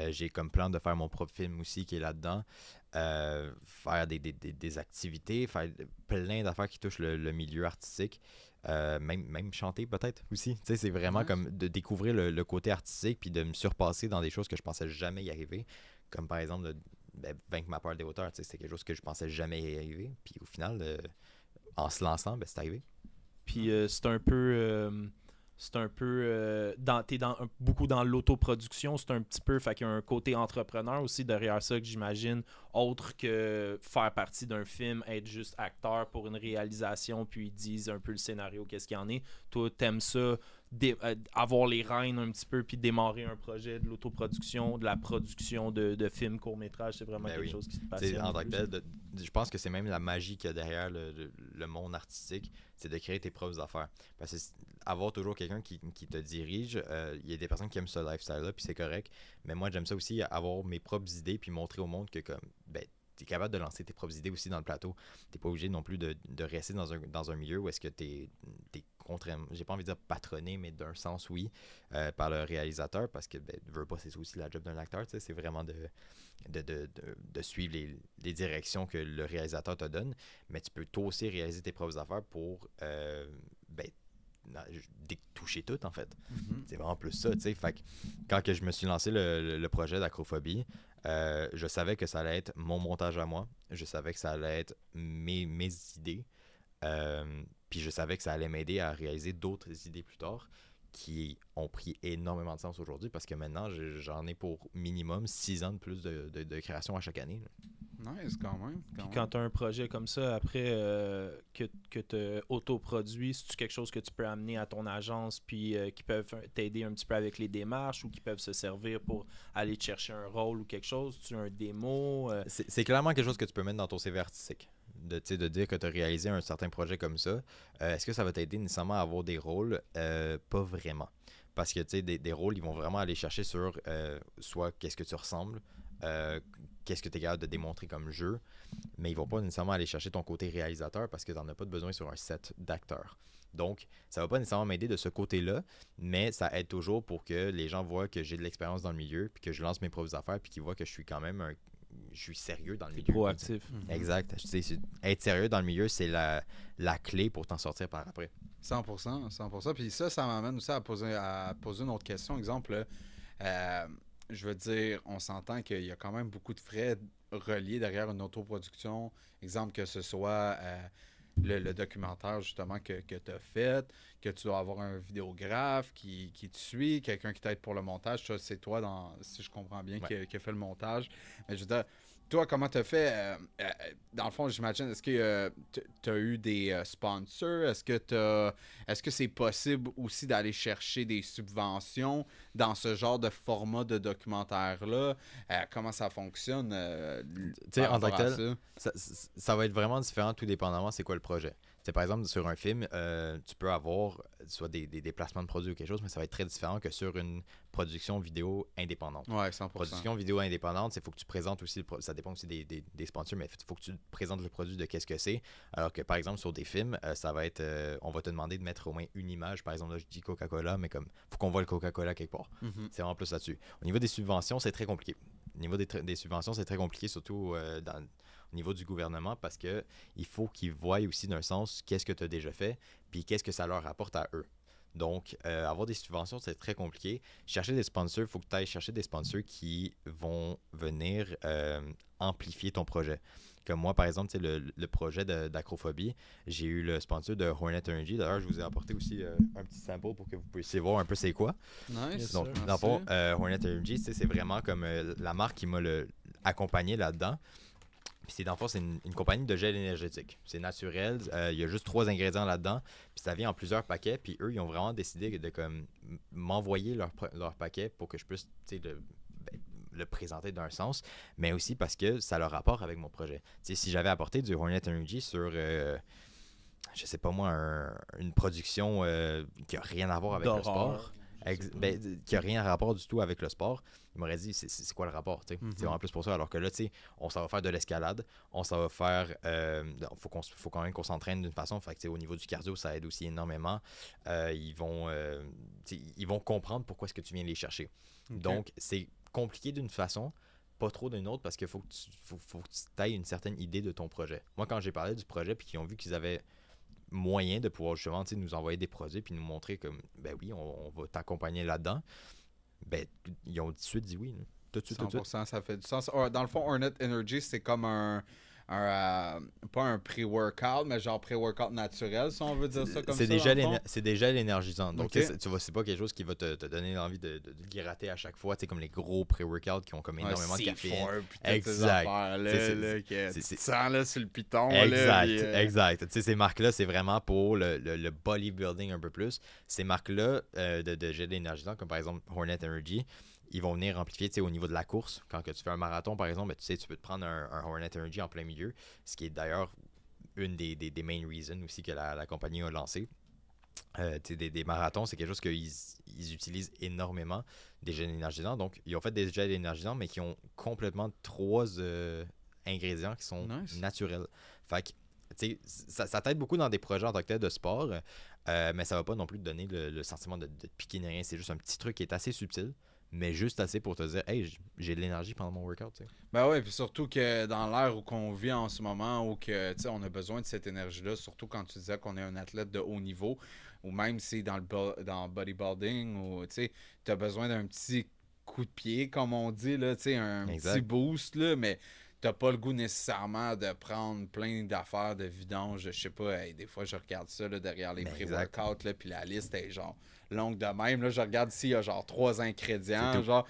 J'ai comme plan de faire mon propre film aussi qui est là-dedans. Faire des activités, faire plein d'affaires qui touchent le milieu artistique. Même chanter peut-être aussi. Tu sais, c'est vraiment Nice. comme de découvrir le côté artistique puis de me surpasser dans des choses que je pensais jamais y arriver. Comme par exemple, vaincre ma peur des hauteurs. Tu sais, c'était quelque chose que je pensais jamais y arriver. Puis au final, en se lançant, ben, c'est arrivé. Puis beaucoup dans l'autoproduction, c'est un petit peu, fait qu'il y a un côté entrepreneur aussi derrière ça que j'imagine, autre que faire partie d'un film, être juste acteur pour une réalisation, puis ils disent un peu le scénario, qu'est-ce qu'il y en est. Toi, t'aimes ça, avoir les rênes un petit peu, puis démarrer un projet de l'autoproduction, de la production de films courts-métrages, c'est vraiment Ben quelque oui. chose qui te Tu sais, passionne. en tant que plus. tel, je pense que c'est même la magie qu'il y a derrière le monde artistique, c'est de créer tes propres affaires. Parce que avoir toujours quelqu'un qui te dirige, il y a des personnes qui aiment ce lifestyle-là, puis c'est correct. Mais moi, j'aime ça aussi, avoir mes propres idées, puis montrer au monde que comme, ben, tu es capable de lancer tes propres idées aussi dans le plateau. Tu n'es pas obligé non plus de rester dans un milieu où est-ce que tu es contraint, j'ai pas envie de dire patronné, mais d'un sens, oui, par le réalisateur, parce que, ben, veux pas, c'est aussi la job d'un acteur, tu sais, c'est vraiment de suivre les directions que le réalisateur te donne, mais tu peux toi aussi réaliser tes propres affaires pour ben, toucher tout, en fait. Mhm. C'est vraiment plus ça, tu sais. Fait que quand que je me suis lancé le projet d'Acrophobie, je savais que ça allait être mon montage à moi, je savais que ça allait être mes idées, puis je savais que ça allait m'aider à réaliser d'autres idées plus tard qui ont pris énormément de sens aujourd'hui parce que maintenant, j'en ai pour minimum 6 ans de plus de création à chaque année. Nice, quand même. Puis quand tu as un projet comme ça, après que tu autoproduis, c'est-tu quelque chose que tu peux amener à ton agence puis qui peuvent t'aider un petit peu avec les démarches ou qui peuvent se servir pour aller te chercher un rôle ou quelque chose? Tu as un démo? C'est clairement quelque chose que tu peux mettre dans ton CV artistique. De dire que tu as réalisé un certain projet comme ça. Est-ce que ça va t'aider nécessairement à avoir des rôles? Pas vraiment. Parce que des rôles, ils vont vraiment aller chercher sur soit qu'est-ce que tu ressembles, qu'est-ce que tu es capable de démontrer comme jeu, mais ils vont pas nécessairement aller chercher ton côté réalisateur parce que tu n'en as pas de besoin sur un set d'acteurs. Donc, ça va pas nécessairement m'aider de ce côté-là, mais ça aide toujours pour que les gens voient que j'ai de l'expérience dans le milieu, puis que je lance mes propres affaires, puis qu'ils voient que je suis quand même je suis sérieux dans le milieu. Proactif. Mhm. Exact. Tu sais, être sérieux dans le milieu, c'est la clé pour t'en sortir par après. 100%, 100%. Puis ça m'amène aussi à poser une autre question. Exemple, je veux dire, on s'entend qu'il y a quand même beaucoup de frais reliés derrière une autoproduction. Exemple, que ce soit le documentaire justement que tu as fait, que tu dois avoir un vidéographe qui te suit, quelqu'un qui t'aide pour le montage. Ça, c'est toi, si je comprends bien, Ouais. qui a fait le montage. Mais je veux dire, toi, comment tu as fait? Dans le fond, j'imagine, est-ce que tu as eu des sponsors? Est-ce que c'est possible aussi d'aller chercher des subventions dans ce genre de format de documentaire-là? Comment ça fonctionne? Tu sais, par en tant rapport que à tel, ça? ça va être vraiment différent tout dépendamment c'est quoi le projet. Tu Par exemple, sur un film, tu peux avoir soit des déplacements de produits ou quelque chose, mais ça va être très différent que sur une production vidéo indépendante. Ouais, 100%. Production vidéo indépendante, il faut que tu présentes aussi, ça dépend aussi des sponsors, mais il faut que tu présentes le produit de qu'est-ce que c'est. Alors que par exemple, sur des films, ça va être, on va te demander de mettre au moins une image. Par exemple, là, je dis Coca-Cola, mais comme, faut qu'on voit le Coca-Cola quelque part. C'est vraiment plus là-dessus. Au niveau des subventions, c'est très compliqué. Au niveau des subventions, c'est très compliqué, surtout au niveau du gouvernement, parce que il faut qu'ils voient aussi d'un sens qu'est-ce que tu as déjà fait, puis qu'est-ce que ça leur apporte à eux. Donc, avoir des subventions, c'est très compliqué. Chercher des sponsors, il faut que tu ailles chercher des sponsors qui vont venir amplifier ton projet. Comme moi, par exemple, le projet d'Acrophobie, j'ai eu le sponsor de Hornet Energy. D'ailleurs, je vous ai apporté aussi un petit sample pour que vous puissiez voir un peu c'est quoi. Nice. Donc, dans le fond, Hornet Energy, c'est vraiment comme la marque qui m'a accompagné là-dedans. Puis c'est dans le fond, c'est une compagnie de gel énergétique. C'est naturel. Il y a juste 3 ingrédients là-dedans. Puis ça vient en plusieurs paquets. Puis eux, ils ont vraiment décidé de comme m'envoyer leur paquet pour que je puisse le présenter d'un sens. Mais aussi parce que ça a le rapport avec mon projet. T'sais, si j'avais apporté du Hornet Energy sur, je sais pas moi, une production qui n'a rien à voir avec le sport. Qui n'a rien à rapport du tout avec le sport, il m'aurait dit c'est quoi le rapport, c'est vraiment plus pour ça, alors que là on s'en va faire de l'escalade, on s'en va faire faut quand même qu'on s'entraîne d'une façon, fait que au niveau du cardio ça aide aussi énormément. Ils vont comprendre pourquoi est-ce que tu viens les chercher. Donc c'est compliqué d'une façon, pas trop d'une autre, parce qu'il faut que tu aies une certaine idée de ton projet. Moi quand j'ai parlé du projet puis qu'ils ont vu qu'ils avaient moyen de pouvoir justement nous envoyer des produits puis nous montrer comme ben oui, on va t'accompagner là-dedans, ben ils ont tout de suite dit oui. Tout de suite. 100%, ça fait du sens. Dans le fond, Hornet Energy, c'est comme pas un pré-workout, mais genre pré-workout naturel, si on veut dire ça comme ça. C'est des gels énergisants. Donc, tu vois, c'est pas quelque chose qui va te donner l'envie de gratter à chaque fois, comme les gros pré-workouts qui ont comme énormément de caféine. Exact. Tu sens là sur le piton. Exact. Tu sais, ces marques-là, c'est vraiment pour le bodybuilding un peu plus. Ces marques-là de gels énergisants, comme par exemple Hornet Energy, ils vont venir amplifier au niveau de la course. Quand que tu fais un marathon, par exemple, tu peux te prendre un Hornet Energy en plein milieu, ce qui est d'ailleurs une des main reasons aussi que la compagnie a lancé. Des marathons, c'est quelque chose qu'ils utilisent énormément, des gels énergisants. Donc, ils ont fait des gels énergisants, mais qui ont complètement 3 ingrédients qui sont naturels. Fait que, ça t'aide beaucoup dans des projets en tant que tel de sport, mais ça va pas non plus te donner le sentiment de te piquer ni rien. C'est juste un petit truc qui est assez subtil, mais juste assez pour te dire hey, j'ai de l'énergie pendant mon workout. Ben oui, puis surtout que dans l'ère où qu'on vit en ce moment, où que on a besoin de cette énergie-là, surtout quand tu disais qu'on est un athlète de haut niveau, ou même si dans le bodybuilding, ou tu as besoin d'un petit coup de pied, comme on dit, là, un petit boost, là, mais t'as pas le goût nécessairement de prendre plein d'affaires de vidange. Je sais pas, des fois je regarde ça là, derrière les pré-workouts, puis la liste est genre longue de même. Là, je regarde ici, il y a genre 3 ingrédients. Genre,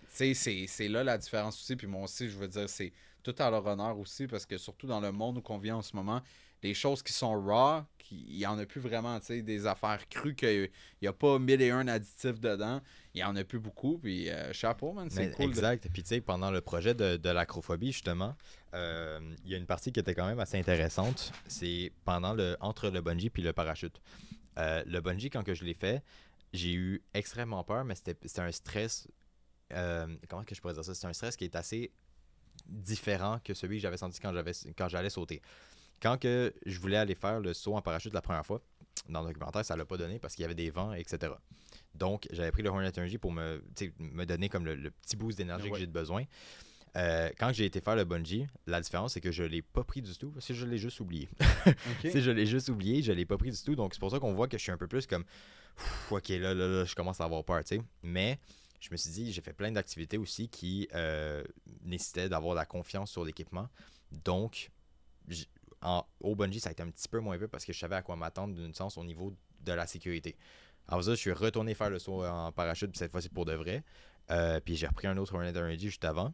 c'est là la différence aussi. Puis moi aussi, je veux dire, c'est tout à leur honneur aussi, parce que surtout dans le monde où on vit en ce moment, les choses qui sont raw, il n'y en a plus vraiment, des affaires crues qu'il n'y a pas 1001 additifs dedans. Il n'y en a plus beaucoup, puis chapeau, man, c'est cool. Exact. Puis tu sais, pendant le projet de l'acrophobie, justement, il y a une partie qui était quand même assez intéressante. C'est entre le bungee puis le parachute. Le bungee, quand que je l'ai fait, j'ai eu extrêmement peur, mais c'était un stress. Comment que je pourrais dire ça? C'est un stress qui est assez différent que celui que j'avais senti quand j'allais sauter. Quand que je voulais aller faire le saut en parachute la première fois, dans le documentaire, ça ne l'a pas donné parce qu'il y avait des vents, etc. Donc, j'avais pris le Hornet Energy pour me donner comme le petit boost d'énergie que j'ai besoin. Quand j'ai été faire le bungee, la différence, c'est que je ne l'ai pas pris du tout parce que je l'ai juste oublié. Je l'ai juste oublié, je ne l'ai pas pris du tout. Donc, c'est pour ça qu'on voit que je suis un peu plus comme OK, là, je commence à avoir peur. T'sais. Mais je me suis dit, j'ai fait plein d'activités aussi qui nécessitaient d'avoir de la confiance sur l'équipement. Donc, au bungee, ça a été un petit peu moins peu parce que je savais à quoi m'attendre d'une sens au niveau de la sécurité. Alors ça, je suis retourné faire le saut en parachute, puis cette fois-ci pour de vrai. Puis j'ai repris un autre Hornet Energy juste avant.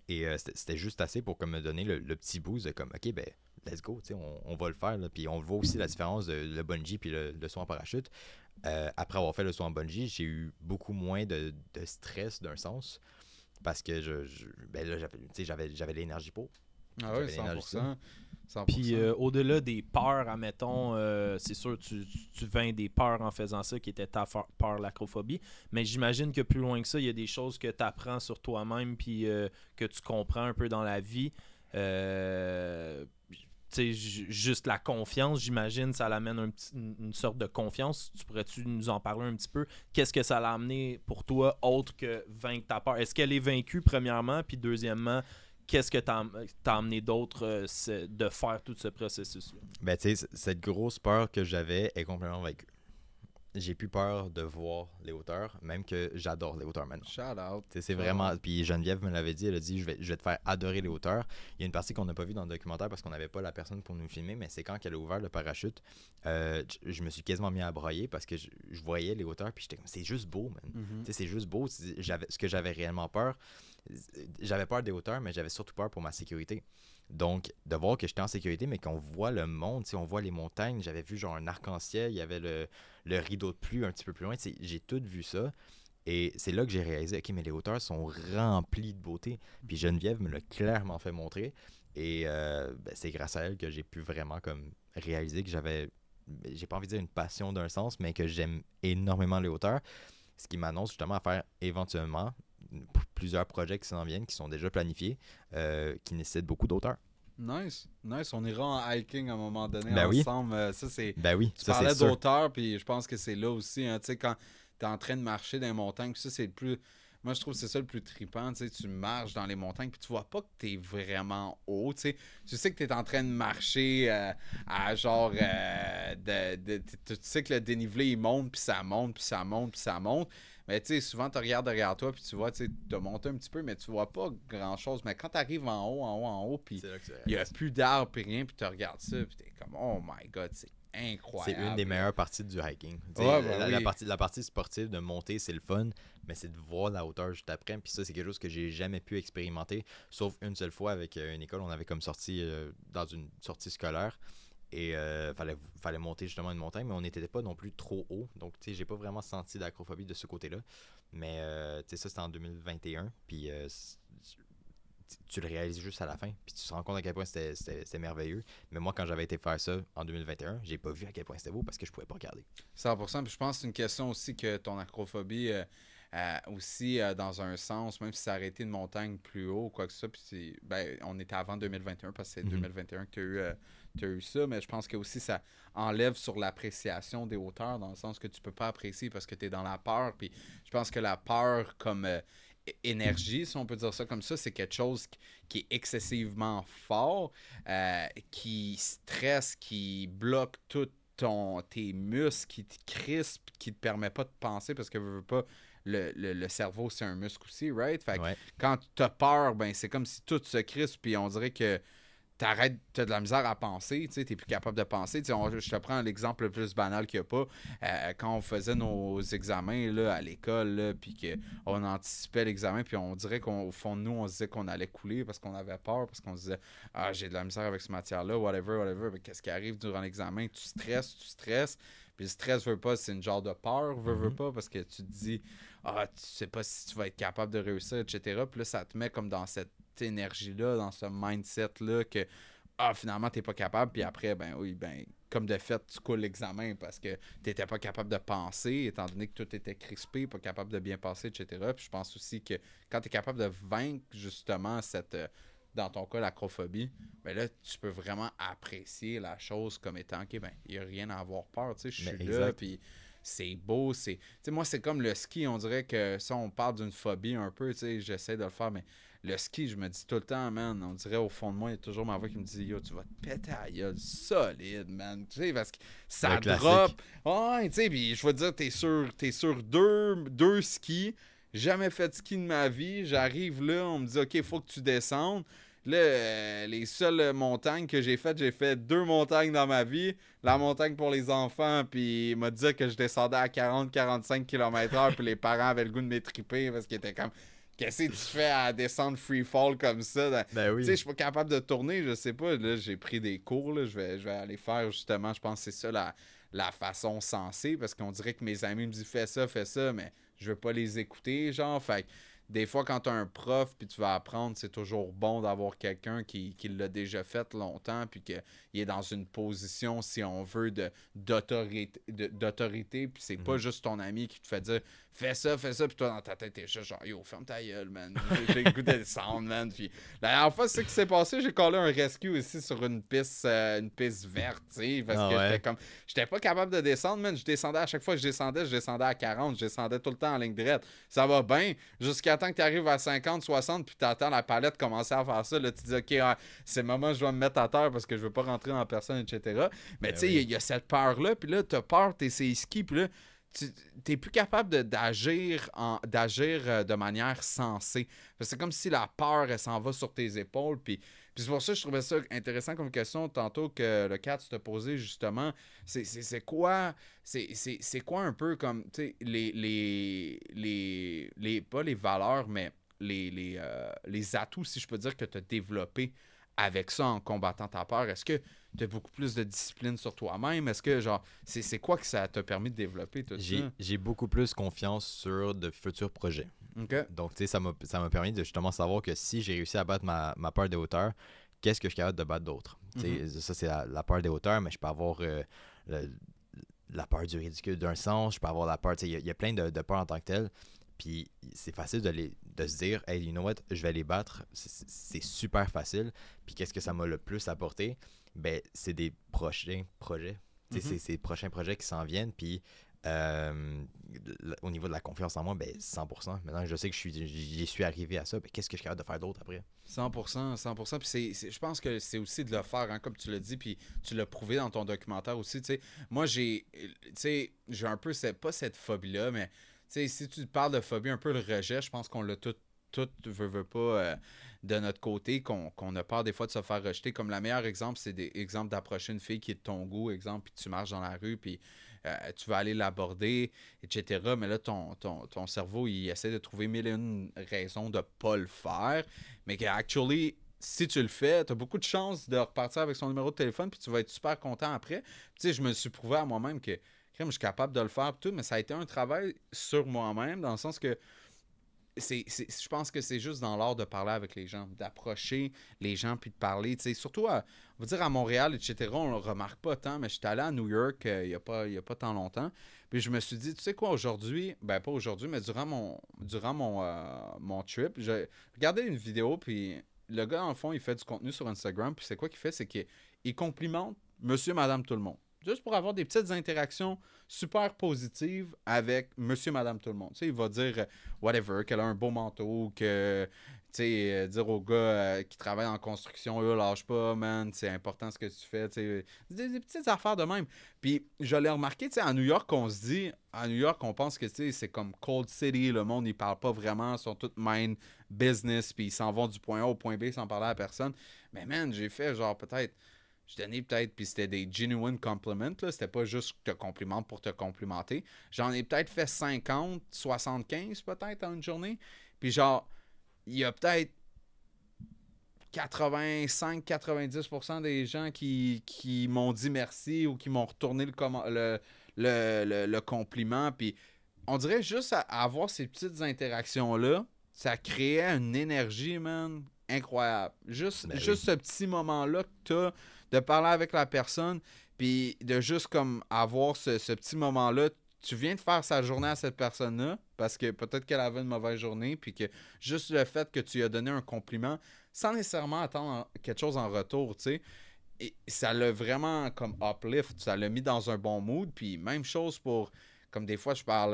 Et c'était juste assez pour me donner le petit boost de comme, OK, ben, let's go, on va le faire. Là. Puis on voit aussi la différence de le bungee puis le saut en parachute. Après avoir fait le saut en bungee, j'ai eu beaucoup moins de stress d'un sens parce que j'avais l'énergie pour. Ah oui, J'avais l'énergie, 100%. 100%. Puis au-delà des peurs, admettons, c'est sûr, tu vins des peurs en faisant ça, qui était ta peur, l'acrophobie. Mais j'imagine que plus loin que ça, il y a des choses que tu apprends sur toi-même, puis que tu comprends un peu dans la vie. Tu sais, juste la confiance, j'imagine, ça l'amène une sorte de confiance. Tu pourrais-tu nous en parler un petit peu? Qu'est-ce que ça l'a amené pour toi, autre que vaincre ta peur? Est-ce qu'elle est vaincue, premièrement? Puis deuxièmement, qu'est-ce que t'as amené d'autre de faire tout ce processus-là? Ben, tu sais, cette grosse peur que j'avais est complètement vaincue. J'ai plus peur de voir les hauteurs, même que j'adore les hauteurs maintenant. Shout out. C'est vraiment. Puis Geneviève me l'avait dit, elle a dit je vais te faire adorer les hauteurs. Il y a une partie qu'on n'a pas vue dans le documentaire parce qu'on n'avait pas la personne pour nous filmer, mais c'est quand elle a ouvert le parachute, je me suis quasiment mis à broyer parce que je voyais les hauteurs, puis j'étais comme c'est juste beau, man. Mhm. Tu sais, c'est juste beau. Ce que j'avais réellement peur, j'avais peur des hauteurs, mais j'avais surtout peur pour ma sécurité. Donc, de voir que j'étais en sécurité, mais qu'on voit le monde, on voit les montagnes. J'avais vu genre un arc-en-ciel, il y avait le rideau de pluie un petit peu plus loin. J'ai tout vu ça. Et c'est là que j'ai réalisé, OK, mais les hauteurs sont remplies de beauté. Puis Geneviève me l'a clairement fait montrer. Et c'est grâce à elle que j'ai pu vraiment comme réaliser que j'ai pas envie de dire une passion d'un sens, mais que j'aime énormément les hauteurs. Ce qui m'annonce justement à faire éventuellement plusieurs projets qui s'en viennent, qui sont déjà planifiés, qui nécessitent beaucoup d'auteurs. Nice. On ira en hiking à un moment donné Ben oui. ensemble. Ça, c'est... Ben oui, Tu ça parlais c'est sûr. d'auteur, puis je pense que c'est là aussi. Hein, tu sais, quand tu es en train de marcher dans les montagnes, puis ça, c'est le plus... Moi, je trouve que c'est ça le plus trippant. Tu sais, tu marches dans les montagnes, puis tu vois pas que tu es vraiment haut. Tu sais que tu es en train de marcher à genre... tu sais que le dénivelé, il monte, puis ça monte, puis ça monte, puis ça monte. Mais tu sais, souvent, tu regardes derrière toi, puis tu vois, tu as monté un petit peu, mais tu vois pas grand-chose. Mais quand tu arrives en haut, puis il n'y a plus d'arbres, puis rien, puis tu regardes ça, puis tu es comme, oh my God, c'est incroyable. C'est une des meilleures parties du hiking. Ouais, ben oui. La partie sportive de monter, c'est le fun, mais c'est de voir la hauteur juste après. Puis ça, c'est quelque chose que j'ai jamais pu expérimenter, sauf une seule fois avec une école. On avait comme sorti dans une sortie scolaire. Et fallait monter justement une montagne, mais on n'était pas non plus trop haut. Donc, tu sais, j'ai pas vraiment senti d'acrophobie de ce côté-là. Mais, tu sais, ça, c'était en 2021. Puis, tu le réalises juste à la fin. Puis, tu te rends compte à quel point c'était merveilleux. Mais moi, quand j'avais été faire ça en 2021, j'ai pas vu à quel point c'était beau parce que je pouvais pas regarder. 100%. Puis je pense que c'est une question aussi que ton acrophobie, aussi, dans un sens, même si ça aurait été une montagne plus haut ou quoi que ce soit, puis on était avant 2021 parce que c'est 2021 que tu as eu ça, mais je pense que aussi ça enlève sur l'appréciation des hauteurs dans le sens que tu peux pas apprécier parce que tu es dans la peur. Puis je pense que la peur comme énergie, si on peut dire ça comme ça, c'est quelque chose qui est excessivement fort, qui stresse, qui bloque tout tes muscles, qui te crispe, qui te permet pas de penser parce que veux pas. Le cerveau, c'est un muscle aussi, right? Fait que quand tu as peur, ben c'est comme si tout se crispe, puis on dirait que t'as de la misère à penser, tu sais, t'es plus capable de penser. Je te prends l'exemple le plus banal qu'il n'y a pas. Quand on faisait nos examens là, à l'école, puis qu'on anticipait l'examen, puis on dirait qu'au fond de nous, on se disait qu'on allait couler parce qu'on avait peur, parce qu'on se disait « Ah, j'ai de la misère avec ce matière-là, whatever. » Mais qu'est-ce qui arrive durant l'examen? Tu stresses. Puis le stress, veut pas, c'est une genre de peur, veut pas, parce que tu te dis « Ah, tu sais pas si tu vas être capable de réussir, etc. » Puis là, ça te met comme dans cette énergie-là, dans ce mindset-là que finalement, t'es pas capable. Puis après, comme de fait, tu coules l'examen parce que t'étais pas capable de penser, étant donné que tout était crispé, pas capable de bien passer, etc. Puis je pense aussi que quand t'es capable de vaincre justement dans ton cas, l'acrophobie, là, tu peux vraiment apprécier la chose comme étant, OK, il n'y a rien à avoir peur, tu sais, je suis là, puis c'est beau, tu sais, moi, c'est comme le ski, on dirait que ça, on parle d'une phobie un peu, tu sais, j'essaie de le faire, mais le ski, je me dis tout le temps, man, on dirait au fond de moi, il y a toujours ma voix qui me dit, yo, tu vas te péter à la gueule, solide, man, tu sais, parce que ça drop. Ouais, tu sais, puis je veux dire, t'es sur deux skis, jamais fait de ski de ma vie, j'arrive là, on me dit, OK, il faut que tu descendes. Là, les seules montagnes que j'ai fait 2 montagnes dans ma vie. La montagne pour les enfants, puis il m'a dit que je descendais à 40-45 km/h, puis les parents avaient le goût de m'étriper parce qu'ils étaient comme qu'est-ce que tu fais à descendre free fall comme ça? Ben oui. Tu sais, je suis pas capable de tourner, je sais pas. Là, j'ai pris des cours, là, je vais aller faire justement, je pense que c'est ça la façon sensée, parce qu'on dirait que mes amis me disent fais ça, mais je veux pas les écouter, genre. Fait des fois, quand tu as un prof puis tu vas apprendre, c'est toujours bon d'avoir quelqu'un qui l'a déjà fait longtemps puis qu'il est dans une position, si on veut, d'autorité. Puis c'est pas juste ton ami qui te fait dire « fais ça », puis toi, dans ta tête, t'es juste genre « yo, ferme ta gueule, man. J'ai le goût de descendre, man. » Puis la dernière fois, c'est ce qui s'est passé, j'ai collé un rescue aussi sur une piste verte, tu sais, parce que j'étais pas capable de descendre, man. Je descendais à chaque fois que je descendais à 40, je descendais tout le temps en ligne droite. Ça va bien, jusqu'à temps que tu arrives à 50, 60, puis tu attends la palette commencer à faire ça. Là, tu dis, OK, c'est le moment où je dois me mettre à terre parce que je veux pas rentrer dans personne, etc. Mais tu sais, il y a cette peur-là, puis là, tu as peur, tu es ces skis, puis là, tu n'es plus capable d'agir de manière sensée. C'est comme si la peur, elle s'en va sur tes épaules, puis c'est pour ça que je trouvais ça intéressant comme question tantôt que le Cat t'a posé justement. C'est quoi un peu comme tu sais pas les valeurs, mais les atouts, si je peux dire, que tu as développés avec ça en combattant ta peur? Est-ce que tu as beaucoup plus de discipline sur toi-même? Est-ce que genre c'est quoi que ça t'a permis de développer tout ça? J'ai beaucoup plus confiance sur de futurs projets. Okay. Donc, tu sais, ça m'a permis de justement savoir que si j'ai réussi à battre ma peur des hauteurs, qu'est-ce que je suis capable de battre d'autres? Ça, c'est la peur des hauteurs, mais je peux avoir la peur du ridicule d'un sens, je peux avoir la peur, il y a plein de peurs en tant que telles. Puis c'est facile de se dire, hey, you know what, je vais les battre. C'est super facile. Puis qu'est-ce que ça m'a le plus apporté? Ben, c'est des prochains projets. C'est ces prochains projets qui s'en viennent. Puis au niveau de la confiance en moi, ben 100%. Maintenant, je sais que j'y suis arrivé à ça. Ben, qu'est-ce que je suis capable de faire d'autre après? 100%. Puis je pense que c'est aussi de le faire, hein, comme tu l'as dit, puis tu l'as prouvé dans ton documentaire aussi. Moi, j'ai un peu, pas cette phobie-là, mais si tu parles de phobie, un peu le rejet, je pense qu'on l'a tout veut pas de notre côté, qu'on a peur des fois de se faire rejeter. Comme le meilleur exemple, c'est des exemples d'approcher une fille qui est de ton goût, exemple, puis tu marches dans la rue, puis tu vas aller l'aborder, etc. Mais là, ton cerveau, il essaie de trouver mille et une raisons de pas le faire. Mais que, actually, si tu le fais, tu as beaucoup de chances de repartir avec son numéro de téléphone, puis tu vas être super content après. Tu sais, je me suis prouvé à moi-même que je suis capable de le faire, tout, mais ça a été un travail sur moi-même, dans le sens que je pense que c'est juste dans l'art de parler avec les gens, d'approcher les gens puis de parler. Surtout, on va dire à Montréal, etc., on le remarque pas tant, mais j'étais allé à New York il n'y a pas tant longtemps. Puis je me suis dit, tu sais quoi, aujourd'hui, ben pas aujourd'hui, mais durant mon trip, j'ai regardé une vidéo, puis le gars, dans le fond, il fait du contenu sur Instagram, puis c'est quoi qu'il fait, c'est qu'il complimente monsieur, madame, tout le monde. Juste pour avoir des petites interactions super positives avec monsieur, madame, tout le monde. Tu sais, il va dire whatever, qu'elle a un beau manteau, que, tu sais, dire aux gars qui travaillent en construction, lâche pas, man, c'est important ce que tu fais, tu sais, des petites affaires de même. Puis, je l'ai remarqué, tu sais, à New York, à New York, on pense que, tu sais, c'est comme Cold City, le monde, ils parlent pas vraiment, ils sont tous mind business, puis ils s'en vont du point A au point B sans parler à personne. Mais, man, j'ai fait, genre, je donnais peut-être, puis c'était des genuine compliments, là. C'était pas juste que je te complimente pour te complimenter. J'en ai peut-être fait 50, 75 peut-être en une journée. Puis genre, il y a peut-être 85-90% des gens qui m'ont dit merci ou qui m'ont retourné le compliment. Puis on dirait juste à avoir ces petites interactions-là, ça créait une énergie, man, incroyable. Juste ce petit moment-là que tu as de parler avec la personne, puis de juste comme avoir ce petit moment-là. Tu viens de faire sa journée à cette personne-là, parce que peut-être qu'elle avait une mauvaise journée, puis que juste le fait que tu lui as donné un compliment, sans nécessairement attendre quelque chose en retour, tu sais, et ça l'a vraiment comme uplift, ça l'a mis dans un bon mood, puis même chose pour... Comme des fois, je parle,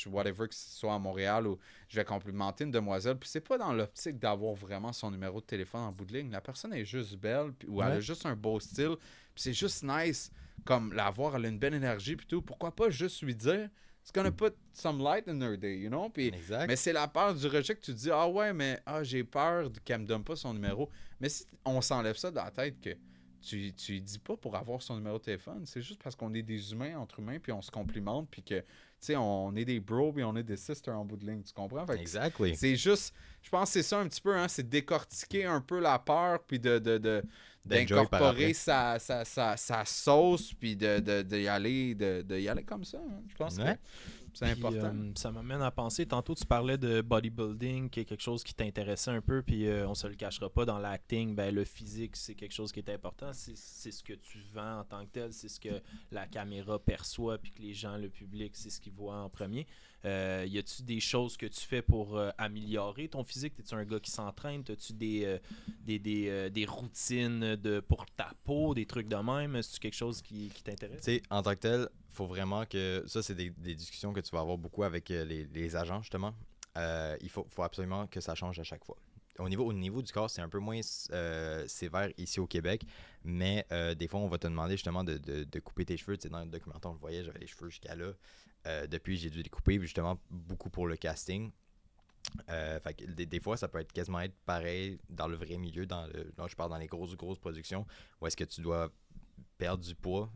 whatever, que ce soit à Montréal, ou je vais complimenter une demoiselle, puis c'est pas dans l'optique d'avoir vraiment son numéro de téléphone en bout de ligne. La personne est juste belle, ou elle a juste un beau style, puis c'est juste nice, comme la voir, elle a une belle énergie, puis tout. Pourquoi pas juste lui dire, it's gonna put some light in her day, you know? Puis, mais c'est la peur du rejet que tu te dis, ah ouais, mais j'ai peur qu'elle me donne pas son numéro. Mais si on s'enlève ça dans la tête que tu dis pas pour avoir son numéro de téléphone, c'est juste parce qu'on est des humains entre humains, puis on se complimente, puis que, tu sais, on est des bros, puis on est des sisters en bout de ligne, tu comprends? Fait Exactly. C'est juste, je pense que c'est ça un petit peu, hein, c'est décortiquer un peu la peur, puis d'incorporer sa sauce, puis de y aller comme ça, hein. Je pense que C'est important. Ça m'amène à penser, tantôt tu parlais de bodybuilding, qui est quelque chose qui t'intéressait un peu, puis on se le cachera pas, dans l'acting, ben, le physique, c'est quelque chose qui est important. C'est ce que tu vends en tant que tel, c'est ce que la caméra perçoit, puis que les gens, le public, c'est ce qu'ils voient en premier. Y a-tu des choses que tu fais pour améliorer ton physique? Es-tu un gars qui s'entraîne? As-tu des routines pour ta peau, des trucs de même? C'est quelque chose qui t'intéresse? Tu sais, en tant que tel, faut vraiment que... Ça, c'est des discussions que tu vas avoir beaucoup avec les agents, justement. Il faut absolument que ça change à chaque fois. Au niveau du corps, c'est un peu moins sévère ici au Québec, mais des fois, on va te demander justement de couper tes cheveux. Tu sais, dans le documentaire, on le voyait, j'avais les cheveux jusqu'à là. Depuis, j'ai dû les couper, justement, beaucoup pour le casting. Fait que des fois, ça peut être quasiment être pareil dans le vrai milieu, là, je parle dans les grosses productions, où est-ce que tu dois perdre du poids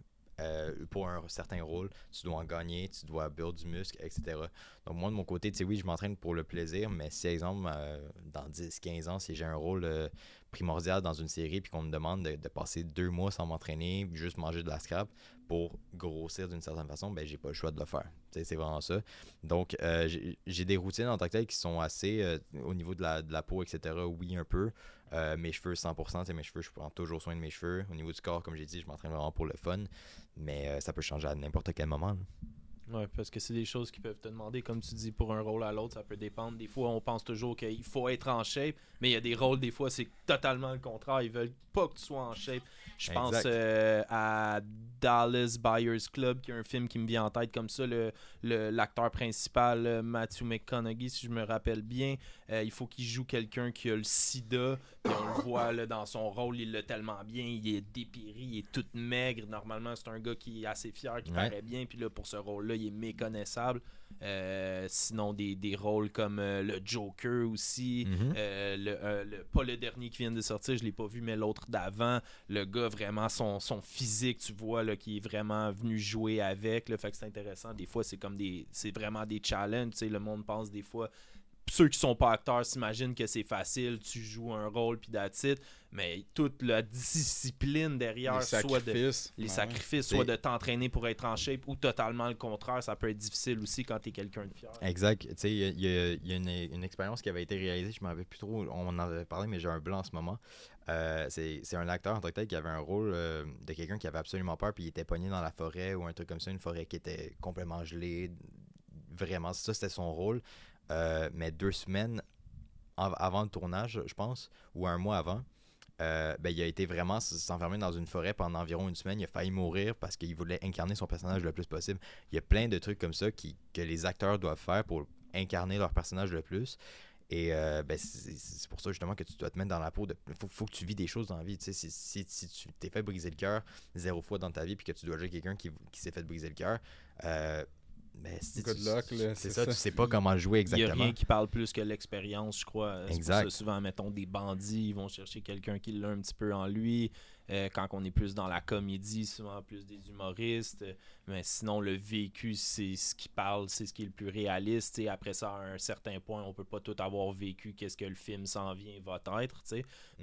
pour un certain rôle, tu dois en gagner, tu dois build du muscle, etc. Donc moi, de mon côté, tu sais, oui, je m'entraîne pour le plaisir, mais si, exemple, dans 10-15 ans, si j'ai un rôle primordial dans une série puis qu'on me demande de passer 2 mois sans m'entraîner, juste manger de la scrap pour grossir d'une certaine façon, ben j'ai pas le choix de le faire. Tu sais, c'est vraiment ça. Donc, j'ai des routines en tant que telles qui sont assez, au niveau de la peau, etc., oui, un peu. Mes cheveux, 100%, tu sais, mes cheveux, je prends toujours soin de mes cheveux. Au niveau du corps, comme j'ai dit, je m'entraîne vraiment pour le fun, mais ça peut changer à n'importe quel moment, là. Ouais, parce que c'est des choses qui peuvent te demander, comme tu dis, pour un rôle à l'autre, ça peut dépendre. Des fois, on pense toujours qu'il faut être en shape, mais il y a des rôles, des fois, c'est totalement le contraire. Ils veulent pas que tu sois en shape. Je pense à Dallas Buyers Club, qui est un film qui me vient en tête comme ça. L'acteur principal, Matthew McConaughey, si je me rappelle bien, il faut qu'il joue quelqu'un qui a le sida. Puis on le voit là, dans son rôle, il l'a tellement bien. Il est dépiré, il est tout maigre. Normalement, c'est un gars qui est assez fier, qui paraît bien. Puis là, pour ce rôle-là, il est méconnaissable. Sinon, des rôles comme le Joker aussi. Pas le dernier qui vient de sortir, je l'ai pas vu, mais l'autre d'avant. Le gars, vraiment, son physique, tu vois, là, qui est vraiment venu jouer avec. Là, fait que c'est intéressant. Des fois, c'est vraiment des challenges. Tu sais, le monde pense des fois... Ceux qui sont pas acteurs s'imaginent que c'est facile, tu joues un rôle puis that's it, mais toute la discipline derrière, les sacrifices, soit de t'entraîner pour être en shape ou totalement le contraire, ça peut être difficile aussi quand tu es quelqu'un de fier. Exact. Tu sais, il y a une expérience qui avait été réalisée, je m'en rappelle plus trop, on en avait parlé, mais j'ai un blanc en ce moment. C'est un acteur en tant que tel qui avait un rôle de quelqu'un qui avait absolument peur, puis il était pogné dans la forêt ou un truc comme ça, une forêt qui était complètement gelée. Vraiment, ça, c'était son rôle. Mais 2 semaines avant le tournage, je pense, ou 1 mois avant, il a été vraiment s'enfermer dans une forêt pendant environ 1 semaine. Il a failli mourir parce qu'il voulait incarner son personnage le plus possible. Il y a plein de trucs comme ça que les acteurs doivent faire pour incarner leur personnage le plus. Et c'est pour ça justement que tu dois te mettre dans la peau. Faut que tu vis des choses dans la vie. Tu sais, si tu t'es fait briser le cœur 0 fois dans ta vie puis que tu dois jouer quelqu'un qui s'est fait briser le cœur, mais good luck, là, c'est ça, tu sais pas comment jouer exactement. Il n'y a rien qui parle plus que l'expérience, je crois. Exact. C'est pour ça, souvent, mettons, des bandits, ils vont chercher quelqu'un qui l'a un petit peu en lui. Quand on est plus dans la comédie, souvent plus des humoristes. Mais sinon, le vécu, c'est ce qui parle, c'est ce qui est le plus réaliste. T'sais. Après ça, à un certain point, on peut pas tout avoir vécu qu'est-ce que le film s'en vient va être.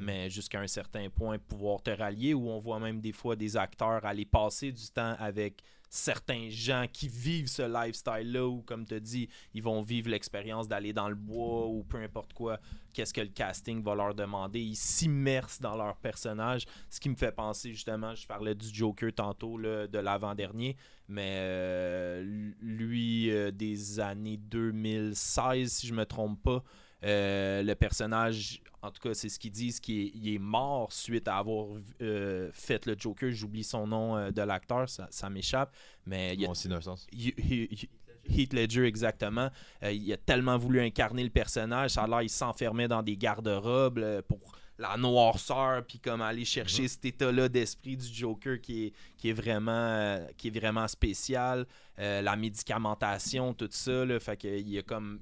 Mais jusqu'à un certain point, pouvoir te rallier, où on voit même des fois des acteurs aller passer du temps avec certains gens qui vivent ce lifestyle-là, ou comme tu as dit, ils vont vivre l'expérience d'aller dans le bois ou peu importe quoi, qu'est-ce que le casting va leur demander. Ils s'immersent dans leur personnage, ce qui me fait penser justement, je parlais du Joker tantôt, là, de l'avant-dernier, mais lui, des années 2016, si je me trompe pas, le personnage, en tout cas c'est ce qu'ils disent, qu'il est mort suite à avoir fait le Joker. J'oublie son nom de l'acteur, ça m'échappe, mais Moi aussi, dans le sens. Heath Ledger, exactement. Il a tellement voulu incarner le personnage, ça a l'air, il s'enfermait dans des garde-robes pour la noirceur, puis comme aller chercher cet état-là d'esprit du Joker qui est vraiment spécial. La médicamentation, tout ça, là, fait qu'il y a comme...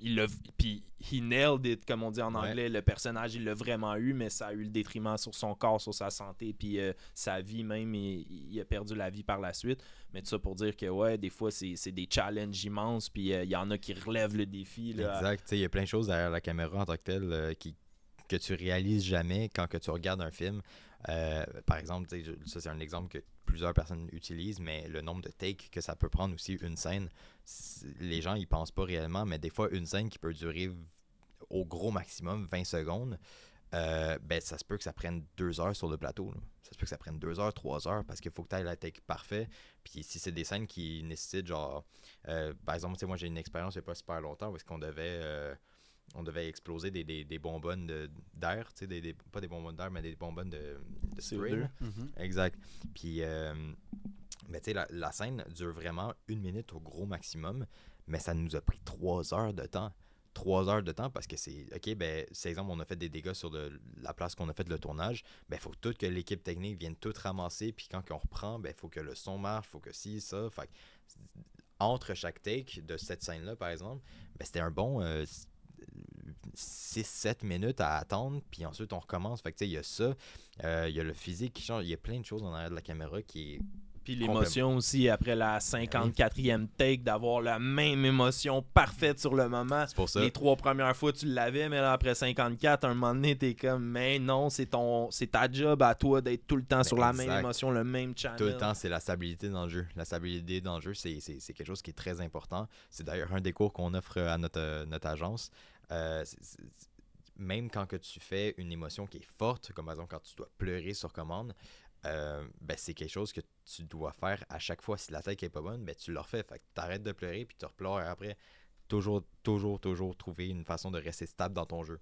Puis he nailed it, comme on dit en anglais. Le personnage, il l'a vraiment eu, mais ça a eu le détriment sur son corps, sur sa santé, puis sa vie même, il a perdu la vie par la suite. Mais tout ça pour dire que, ouais, des fois, c'est des challenges immenses, puis il y en a qui relèvent le défi. Là. Exact. Il y a plein de choses derrière la caméra en tant que telle que tu réalises jamais quand que tu regardes un film. Par exemple, ça c'est un exemple que plusieurs personnes utilisent, mais le nombre de takes que ça peut prendre aussi une scène, les gens ils pensent pas réellement, mais des fois une scène qui peut durer au gros maximum 20 secondes, ça se peut que ça prenne 2 heures sur le plateau. Là. Ça se peut que ça prenne 2 heures, 3 heures parce qu'il faut que tu aies la take parfait. Puis si c'est des scènes qui nécessitent genre par exemple, moi j'ai une expérience il n'y a pas super longtemps où est-ce qu'on devait exploser des bonbonnes d'air, pas des bonbonnes d'air, mais des bonbonnes de spray. Exact. Puis, la scène dure vraiment 1 minute au gros maximum, mais ça nous a pris 3 heures de temps. 3 heures de temps parce que c'est, c'est exemple, on a fait des dégâts sur la place qu'on a fait le tournage, il faut tout que l'équipe technique vienne tout ramasser, puis quand on reprend, il faut que le son marche, il faut que ça. Fait entre chaque take de cette scène-là, par exemple, c'était un bon 6-7 minutes à attendre, puis ensuite on recommence. Fait que il y a ça, il y a le physique qui change, il y a plein de choses en arrière de la caméra qui est. Puis l'émotion aussi, après la 54e take, d'avoir la même émotion parfaite sur le moment. C'est pour ça. Les 3 premières fois, tu l'avais, mais là, après 54, un moment donné, t'es comme, mais non, c'est ta job à toi d'être tout le temps sur la même émotion, le même channel. Tout le temps, c'est la stabilité dans le jeu. La stabilité dans le jeu, c'est quelque chose qui est très important. C'est d'ailleurs un des cours qu'on offre à notre agence. Même quand que tu fais une émotion qui est forte, comme par exemple quand tu dois pleurer sur commande, c'est quelque chose que tu dois faire à chaque fois. Si la tête est pas bonne, tu le refais. Fait que t'arrêtes de pleurer puis tu repleures après. Toujours trouver une façon de rester stable dans ton jeu.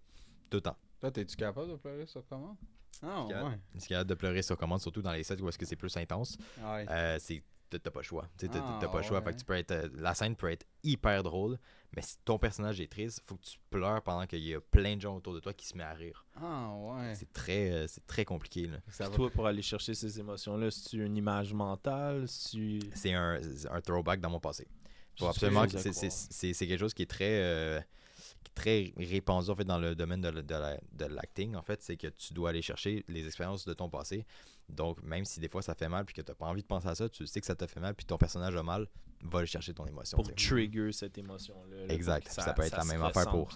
Tout le temps. Toi, t'es-tu capable de pleurer sur commande? Ah, ouais. Tu es capable de pleurer sur commande, surtout dans les sets où est-ce que c'est plus intense. Ouais. T'as pas le choix. T'as pas le choix. Fait que tu peux la scène peut être hyper drôle, mais si ton personnage est triste, faut que tu pleures pendant qu'il y a plein de gens autour de toi qui se mettent à rire. Ah, ouais. C'est très compliqué. Là. Toi, pour aller chercher ces émotions-là, c'est une image mentale? C'est un throwback dans mon passé. Faut absolument que c'est quelque chose qui est très répandu en fait dans le domaine de l'acting. En fait, c'est que tu dois aller chercher les expériences de ton passé. Donc, même si des fois ça fait mal puis que tu n'as pas envie de penser à ça, tu sais que ça te fait mal puis ton personnage a mal, va aller chercher ton émotion. Pour trigger cette émotion-là. Exact. Ça peut être la même affaire pour.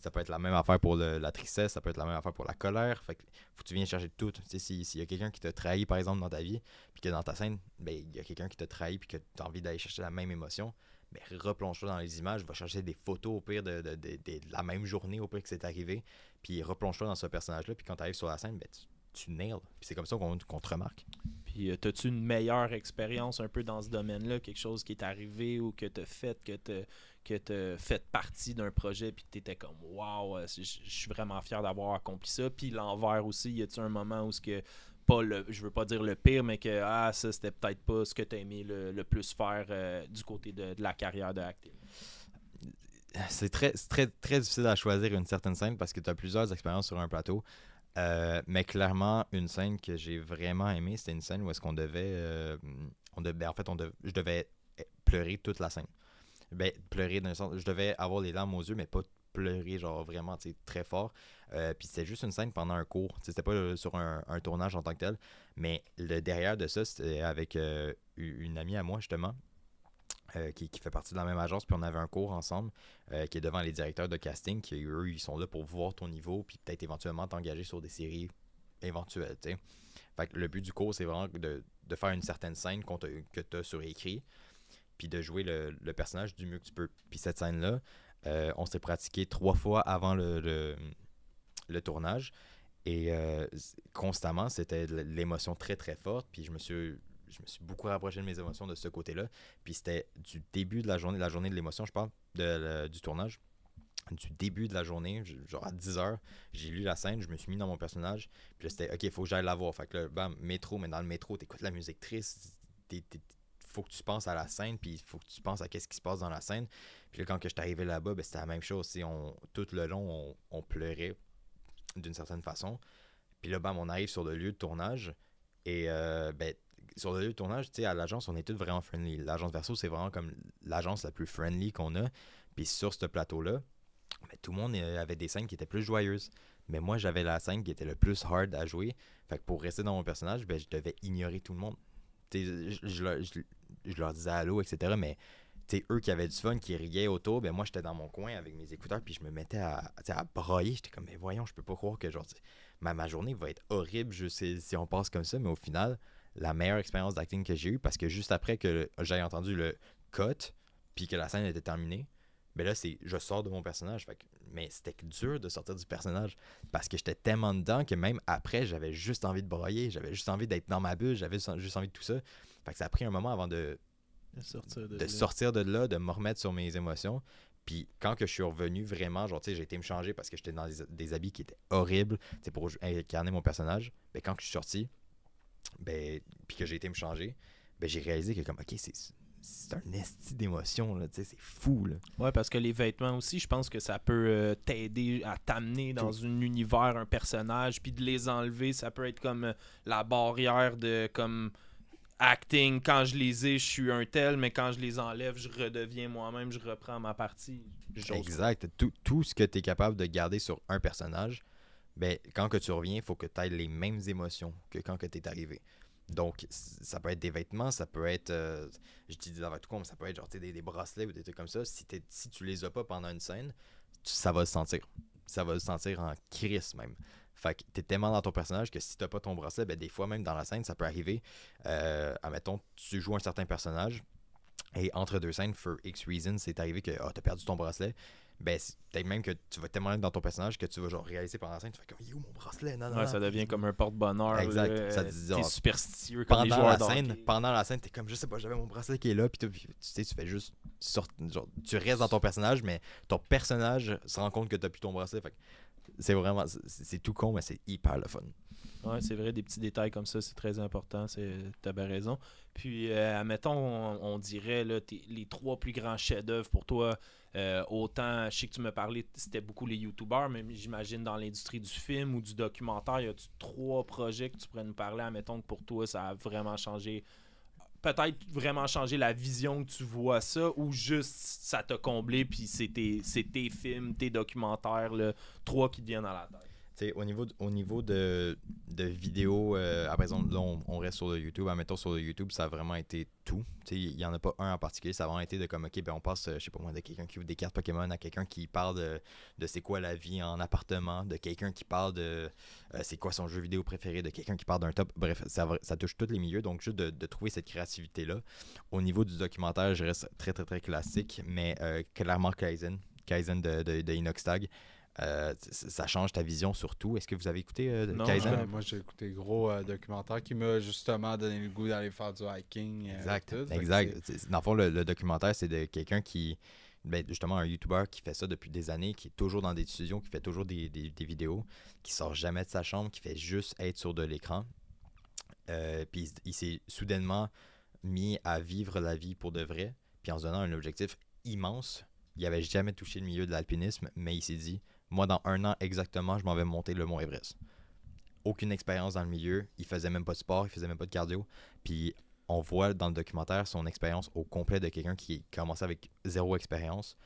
Ça peut être la même affaire pour la tristesse, ça peut être la même affaire pour la colère. Fait que faut que tu viennes chercher tout. Tu sais, s'il y a quelqu'un qui t'a trahi, par exemple, dans ta vie, puis que dans ta scène, il y a quelqu'un qui t'a trahi puis que tu as envie d'aller chercher la même émotion, replonge-toi dans les images, va chercher des photos au pire de la même journée, au pire que c'est arrivé, puis replonge-toi dans ce personnage-là, puis quand tu arrives sur la scène, tu nails. Puis c'est comme ça qu'on te remarque. Puis as-tu une meilleure expérience un peu dans ce domaine-là, quelque chose qui est arrivé ou que tu as fait, que t'as fait partie d'un projet puis que tu étais comme wow, je suis vraiment fier d'avoir accompli ça. Puis l'envers aussi, y a-tu un moment où ce que je veux pas dire le pire, mais que ça c'était peut-être pas ce que tu as aimé le plus faire du côté de la carrière de acting? C'est très, très difficile à choisir une certaine scène parce que tu as plusieurs expériences sur un plateau. Mais clairement, une scène que j'ai vraiment aimée, c'était une scène où est-ce qu'on devait... je devais pleurer toute la scène. Pleurer dans le sens... Je devais avoir les larmes aux yeux, mais pas pleurer genre vraiment très fort. Puis c'était juste une scène pendant un cours. C'était pas sur un tournage en tant que tel. Mais le derrière de ça, c'était avec une amie à moi, justement, qui fait partie de la même agence, puis on avait un cours ensemble qui est devant les directeurs de casting, qui eux, ils sont là pour voir ton niveau, puis peut-être éventuellement t'engager sur des séries éventuelles, t'sais. Fait que le but du cours, c'est vraiment de faire une certaine scène que tu as sur écrit, puis de jouer le personnage du mieux que tu peux. Puis cette scène-là, on s'est pratiqué 3 fois avant le tournage, et constamment, c'était l'émotion très très forte, puis je me suis beaucoup rapproché de mes émotions de ce côté-là. Puis c'était du début de la journée de l'émotion, je parle, du tournage. Du début de la journée, genre à 10h, j'ai lu la scène, je me suis mis dans mon personnage. Puis là, c'était, OK, il faut que j'aille la voir. Fait que là, bam, métro, mais dans le métro, t'écoutes la musique triste. Faut que tu penses à la scène, puis il faut que tu penses à qu'est-ce qui se passe dans la scène. Puis là, quand je suis arrivé là-bas, c'était la même chose. Tout le long, on pleurait d'une certaine façon. Puis là, bam, on arrive sur le lieu de tournage. Et sur le lieu de tournage, tu sais, à l'agence, on est tous vraiment friendly. L'agence Verso, c'est vraiment comme l'agence la plus friendly qu'on a. Puis sur ce plateau-là, tout le monde avait des scènes qui étaient plus joyeuses. Mais moi, j'avais la scène qui était le plus hard à jouer. Fait que pour rester dans mon personnage, je devais ignorer tout le monde. Tu sais, je leur disais allô, etc. Mais tu sais, eux qui avaient du fun, qui riaient autour, ben moi, j'étais dans mon coin avec mes écouteurs, puis je me mettais à brailler. J'étais comme, mais voyons, je peux pas croire que, genre, ma journée va être horrible si on passe comme ça, mais au final, la meilleure expérience d'acting que j'ai eue, parce que juste après que j'ai entendu le cut, puis que la scène était terminée, ben là, je sors de mon personnage. Mais c'était dur de sortir du personnage parce que j'étais tellement dedans que même après, j'avais juste envie de broyer, j'avais juste envie d'être dans ma bulle, j'avais juste envie de tout ça. Fait que ça a pris un moment avant de sortir de là, de me remettre sur mes émotions. Puis quand que je suis revenu vraiment, genre, tu sais, j'ai été me changer parce que j'étais dans des habits qui étaient horribles, tu sais, pour incarner mon personnage. Ben quand je suis sorti, ben, puis que j'ai été me changer, ben j'ai réalisé que comme, ok, c'est un esti d'émotion, là, tu sais, c'est fou, là. Ouais, parce que les vêtements aussi, je pense que ça peut t'aider à t'amener dans un univers, un personnage, puis de les enlever, ça peut être comme la barrière de comme acting. Quand je les ai, je suis un tel, mais quand je les enlève, je redeviens moi-même, je reprends ma partie. Exact. Tout ce que tu es capable de garder sur un personnage, ben, quand que tu reviens, il faut que tu aies les mêmes émotions que quand que tu es arrivé. Donc, ça peut être des vêtements, ça peut être, je dis des affaires tout con, mais ça peut être genre des bracelets ou des trucs comme ça. Si tu les as pas pendant une scène, ça va se sentir. Ça va se sentir en crise même. Fait que t'es tellement dans ton personnage que si t'as pas ton bracelet, ben des fois même dans la scène, ça peut arriver. Admettons, tu joues un certain personnage et entre deux scènes, for X reason, c'est arrivé que t'as perdu ton bracelet. Ben, peut-être même que tu vas tellement être dans ton personnage que tu vas genre réaliser pendant la scène, tu fais comme, yo, mon bracelet, non, ça devient comme un porte-bonheur. Exact. Ça te dit, t'es superstitieux comme les joueurs d'hockey. Pendant la scène, t'es comme, je sais pas, j'avais mon bracelet qui est là, puis tu sais, tu fais juste genre, tu restes dans ton personnage, mais ton personnage se rend compte que t'as plus ton bracelet. Fait que c'est vraiment, c'est tout con, mais c'est hyper le fun. Ouais, c'est vrai, des petits détails comme ça, c'est très important, t'as bien raison. Puis, admettons, on dirait là, les 3 plus grands chefs-d'œuvre pour toi. Autant, je sais que tu me parlais, c'était beaucoup les YouTubers, mais j'imagine dans l'industrie du film ou du documentaire, y a-tu 3 projets que tu pourrais nous parler, admettons que pour toi, ça a vraiment changé, peut-être vraiment changé la vision que tu vois ça, ou juste ça t'a comblé, puis c'est tes films, tes documentaires, 3 qui te viennent à la tête. T'sais, au niveau de vidéos, par exemple, là, on reste sur le YouTube. Admettons, sur le YouTube, ça a vraiment été tout. Il n'y en a pas un en particulier. Ça a vraiment été de comme, OK, ben on passe, je sais pas moi, de quelqu'un qui ouvre des cartes Pokémon à quelqu'un qui parle de c'est quoi la vie en appartement, de quelqu'un qui parle de c'est quoi son jeu vidéo préféré, de quelqu'un qui parle d'un top. Bref, ça touche tous les milieux. Donc, juste de trouver cette créativité-là. Au niveau du documentaire, je reste très, très, très classique, mais clairement Kaizen de Inoxtag. Ça change ta vision sur tout. Est-ce que vous avez écouté Kaizen? Moi, j'ai écouté gros documentaire qui m'a justement donné le goût d'aller faire du hiking. Exact. Dans le fond, le documentaire, c'est de quelqu'un qui, justement, un YouTuber qui fait ça depuis des années, qui est toujours dans des studios, qui fait toujours des vidéos, qui sort jamais de sa chambre, qui fait juste être sur de l'écran. Puis il s'est soudainement mis à vivre la vie pour de vrai, puis en se donnant un objectif immense. Il n'avait jamais touché le milieu de l'alpinisme, mais il s'est dit, moi, dans 1 an exactement, je m'en vais monter le Mont Everest. Aucune expérience dans le milieu. Il faisait même pas de sport, il faisait même pas de cardio. Puis on voit dans le documentaire son expérience au complet de quelqu'un qui commençait avec 0 expérience.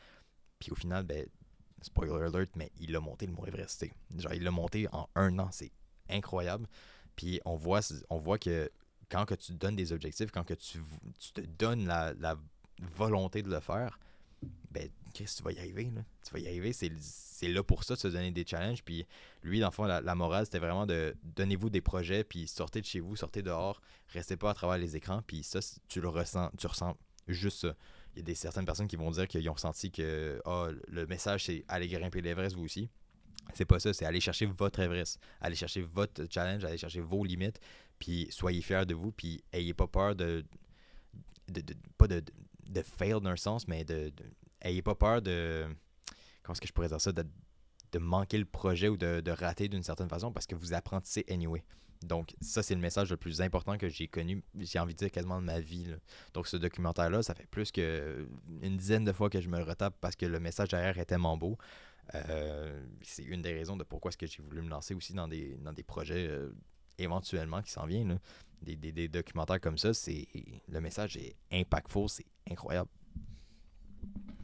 Puis au final, ben, spoiler alert, mais il a monté le Mont Everest. Genre, il l'a monté en 1 an. C'est incroyable. Puis on voit que quand que tu te donnes des objectifs, quand que tu te donnes la volonté de le faire, ben, Chris, tu vas y arriver. Là. Tu vas y arriver. C'est là pour ça, de se donner des challenges. Puis lui, dans le fond, la morale, c'était vraiment de donnez-vous des projets, puis sortez de chez vous, sortez dehors, restez pas à travers les écrans. Puis ça, tu ressens juste ça. Il y a certaines personnes qui vont dire qu'ils ont ressenti que le message, c'est aller grimper l'Everest, vous aussi. C'est pas ça, c'est aller chercher votre Everest, aller chercher votre challenge, aller chercher vos limites, puis soyez fiers de vous, puis ayez pas peur pas de fail d'un sens, mais ayez pas peur comment est-ce que je pourrais dire ça, de manquer le projet ou de rater d'une certaine façon, parce que vous apprentissez anyway. Donc ça, c'est le message le plus important que j'ai connu, j'ai envie de dire quasiment de ma vie, là. Donc ce documentaire-là, ça fait plus qu'une dizaine de fois que je me le retape parce que le message derrière est tellement beau. C'est une des raisons de pourquoi est-ce que j'ai voulu me lancer aussi dans des projets éventuellement qui s'en viennent, là. Des documentaires comme ça, le message est impactful, c'est incroyable.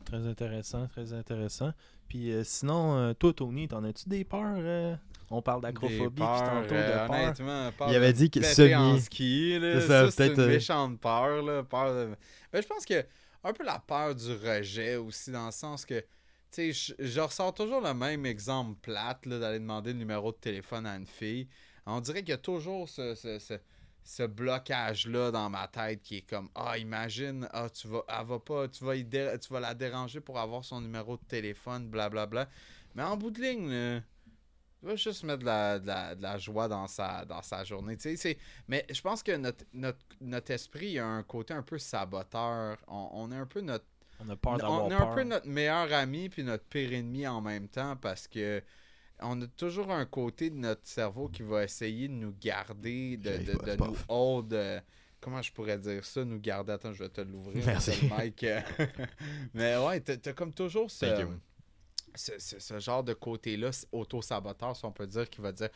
Très intéressant, très intéressant. Puis sinon, toi, Tony, t'en as-tu des peurs? On parle d'acrophobie, puis tantôt de peur. Honnêtement, peur il avait dit que semi en ski, là, c'est c'est peut-être une méchante peur. Ben, je pense que un peu la peur du rejet aussi, dans le sens que, tu sais, je ressors toujours le même exemple plate, là, d'aller demander le numéro de téléphone à une fille. On dirait qu'il y a toujours ce blocage-là dans ma tête qui est comme, imagine, elle va pas, tu vas la déranger pour avoir son numéro de téléphone, blablabla. Mais en bout de ligne, là, tu vas juste mettre de la joie dans sa journée. Mais je pense que notre esprit a un côté un peu saboteur. On est un peu On a peur d'avoir on est peur. un peu notre meilleur ami puis notre pire ennemi en même temps parce que on a toujours un côté de notre cerveau qui va essayer de nous garder, de nous hold. Comment je pourrais dire ça? Nous garder. Attends, je vais te l'ouvrir. Merci. Mike. Mais ouais, t'as comme toujours ce genre de côté-là, auto-saboteur, si on peut dire, qui va dire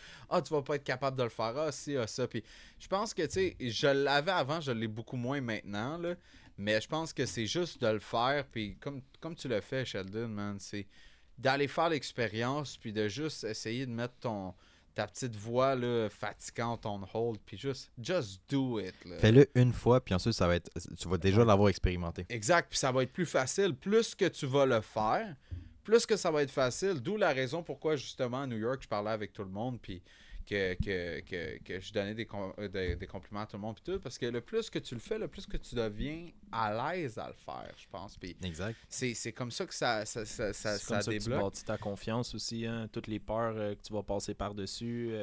tu vas pas être capable de le faire, si, ça. Puis je pense que, tu sais, je l'avais avant, je l'ai beaucoup moins maintenant, là. Mais je pense que c'est juste de le faire. Puis comme tu le fais, Sheldon, man, c'est d'aller faire l'expérience, puis de juste essayer de mettre ta petite voix là, fatigante on hold, puis just do it. Là. Fais-le une fois, puis ensuite, tu vas déjà l'avoir expérimenté. Exact, puis ça va être plus facile. Plus que tu vas le faire, plus que ça va être facile. D'où la raison pourquoi, justement, à New York, je parlais avec tout le monde, puis que je donnais des compliments à tout le monde, puis tout, parce que le plus que tu le fais, le plus que tu deviens à l'aise à le faire, je pense. Puis exact. C'est comme ça que ça comme ça que tu bâtis ta confiance aussi. Hein? Toutes les peurs que tu vas passer par-dessus,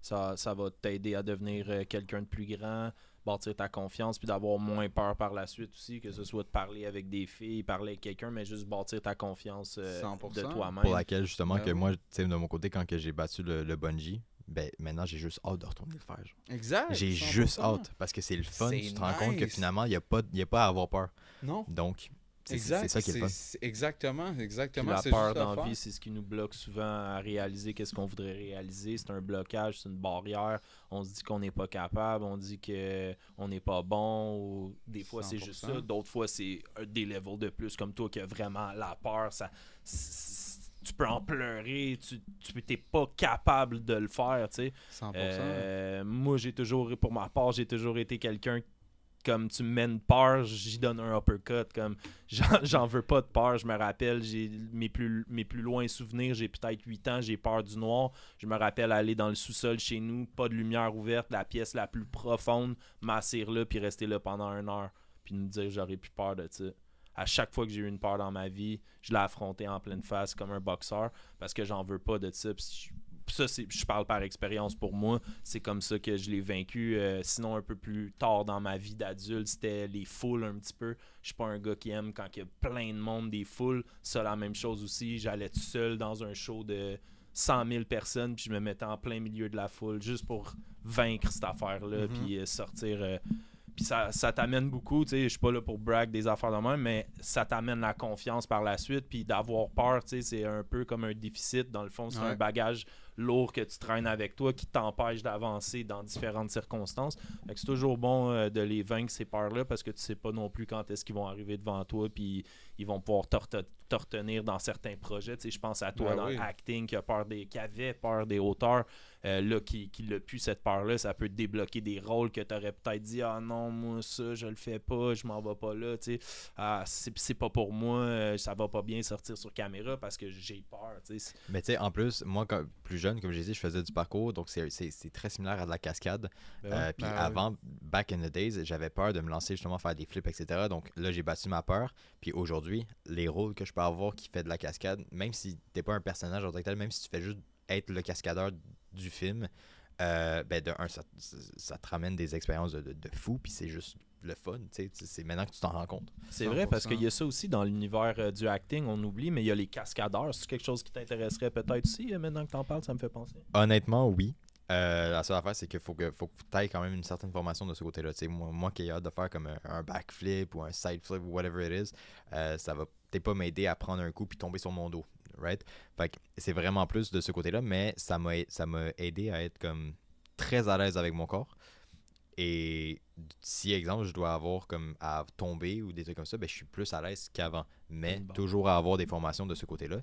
ça va t'aider à devenir quelqu'un de plus grand, bâtir ta confiance, puis d'avoir moins peur par la suite aussi, que ce soit de parler avec des filles, parler avec quelqu'un, mais juste bâtir ta confiance de toi-même. Pour laquelle, justement, que moi, tu sais, de mon côté, quand que j'ai battu le bungee, ben maintenant, j'ai juste hâte de retourner le faire. Genre. Exact. J'ai 100%. juste hâte, parce que c'est le fun. Tu te rends compte que finalement, il n'y a pas à avoir peur. Non. Donc, c'est exact. ça qui est le fun. Exactement. Puis la peur dans la vie, c'est ce qui nous bloque souvent à réaliser qu'est-ce qu'on voudrait réaliser. C'est un blocage, c'est une barrière. On se dit qu'on n'est pas capable, on dit qu'on n'est pas bon. Ou des fois, 100%. C'est juste ça. D'autres fois, c'est des levels de plus comme toi qui a vraiment la peur. Tu peux en pleurer, tu t'es pas capable de le faire, tu sais. 100%. Moi, pour ma part, j'ai toujours été quelqu'un comme tu me mènes peur, j'y donne un uppercut. Comme j'en veux pas de peur. Je me rappelle, j'ai mes plus loin souvenirs, j'ai peut-être 8 ans, j'ai peur du noir. Je me rappelle aller dans le sous-sol chez nous, pas de lumière ouverte, la pièce la plus profonde, m'asseoir là, puis rester là pendant 1 heure, puis nous dire j'aurais plus peur de ça. À chaque fois que j'ai eu une peur dans ma vie, je l'ai affronté en pleine face comme un boxeur parce que j'en veux pas de ça. Je parle par expérience pour moi. C'est comme ça que je l'ai vaincu. Sinon, un peu plus tard dans ma vie d'adulte, c'était les foules un petit peu. Je suis pas un gars qui aime quand il y a plein de monde, des foules. Ça, la même chose aussi. J'allais tout seul dans un show de 100 000 personnes puis je me mettais en plein milieu de la foule juste pour vaincre cette affaire-là puis sortir... Puis ça t'amène beaucoup, tu sais, je suis pas là pour brag des affaires de même, mais ça t'amène la confiance par la suite, puis d'avoir peur, tu sais, c'est un peu comme un déficit, dans le fond, c'est un bagage lourd que tu traînes avec toi qui t'empêche d'avancer dans différentes circonstances. Fait que c'est toujours bon de les vaincre, ces peurs-là, parce que tu sais pas non plus quand est-ce qu'ils vont arriver devant toi, puis ils vont pouvoir te retenir dans certains projets. Tu sais, je pense à toi dans l'acting qui avait peur des hauteurs. Là, qui l'a pu cette peur-là, ça peut te débloquer des rôles que tu aurais peut-être dit non, moi ça, je le fais pas, je m'en vais pas là, tu sais. C'est pas pour moi, ça va pas bien sortir sur caméra parce que j'ai peur, tu sais. Mais tu sais, en plus, moi, plus jeune, comme j'ai dit, je faisais du parcours, donc c'est très similaire à de la cascade. Puis avant, back in the days, j'avais peur de me lancer justement faire des flips, etc. Donc là, j'ai battu ma peur. Puis aujourd'hui, les rôles que je peux avoir qui fait de la cascade, même si t'es pas un personnage en tant que tel, même si tu fais juste être le cascadeur du film, ben de un, ça te ramène des expériences de fou, puis c'est juste le fun, tu sais, c'est maintenant que tu t'en rends compte. C'est vrai, parce qu'il y a ça aussi dans l'univers du acting, on oublie, mais il y a les cascadeurs. C'est quelque chose qui t'intéresserait peut-être aussi, maintenant que t'en parles, ça me fait penser. Honnêtement, oui. La seule affaire, c'est qu'il faut que tu ailles quand même une certaine formation de ce côté-là. Tu sais, moi qui ai hâte de faire comme un backflip ou un side flip ou whatever it is, ça va peut-être pas m'aider à prendre un coup puis tomber sur mon dos. Right? Fait que c'est vraiment plus de ce côté-là, mais ça m'a aidé à être comme très à l'aise avec mon corps. Et si, exemple, je dois avoir comme à tomber ou des trucs comme ça, ben, je suis plus à l'aise qu'avant. Mais toujours à avoir des formations de ce côté-là.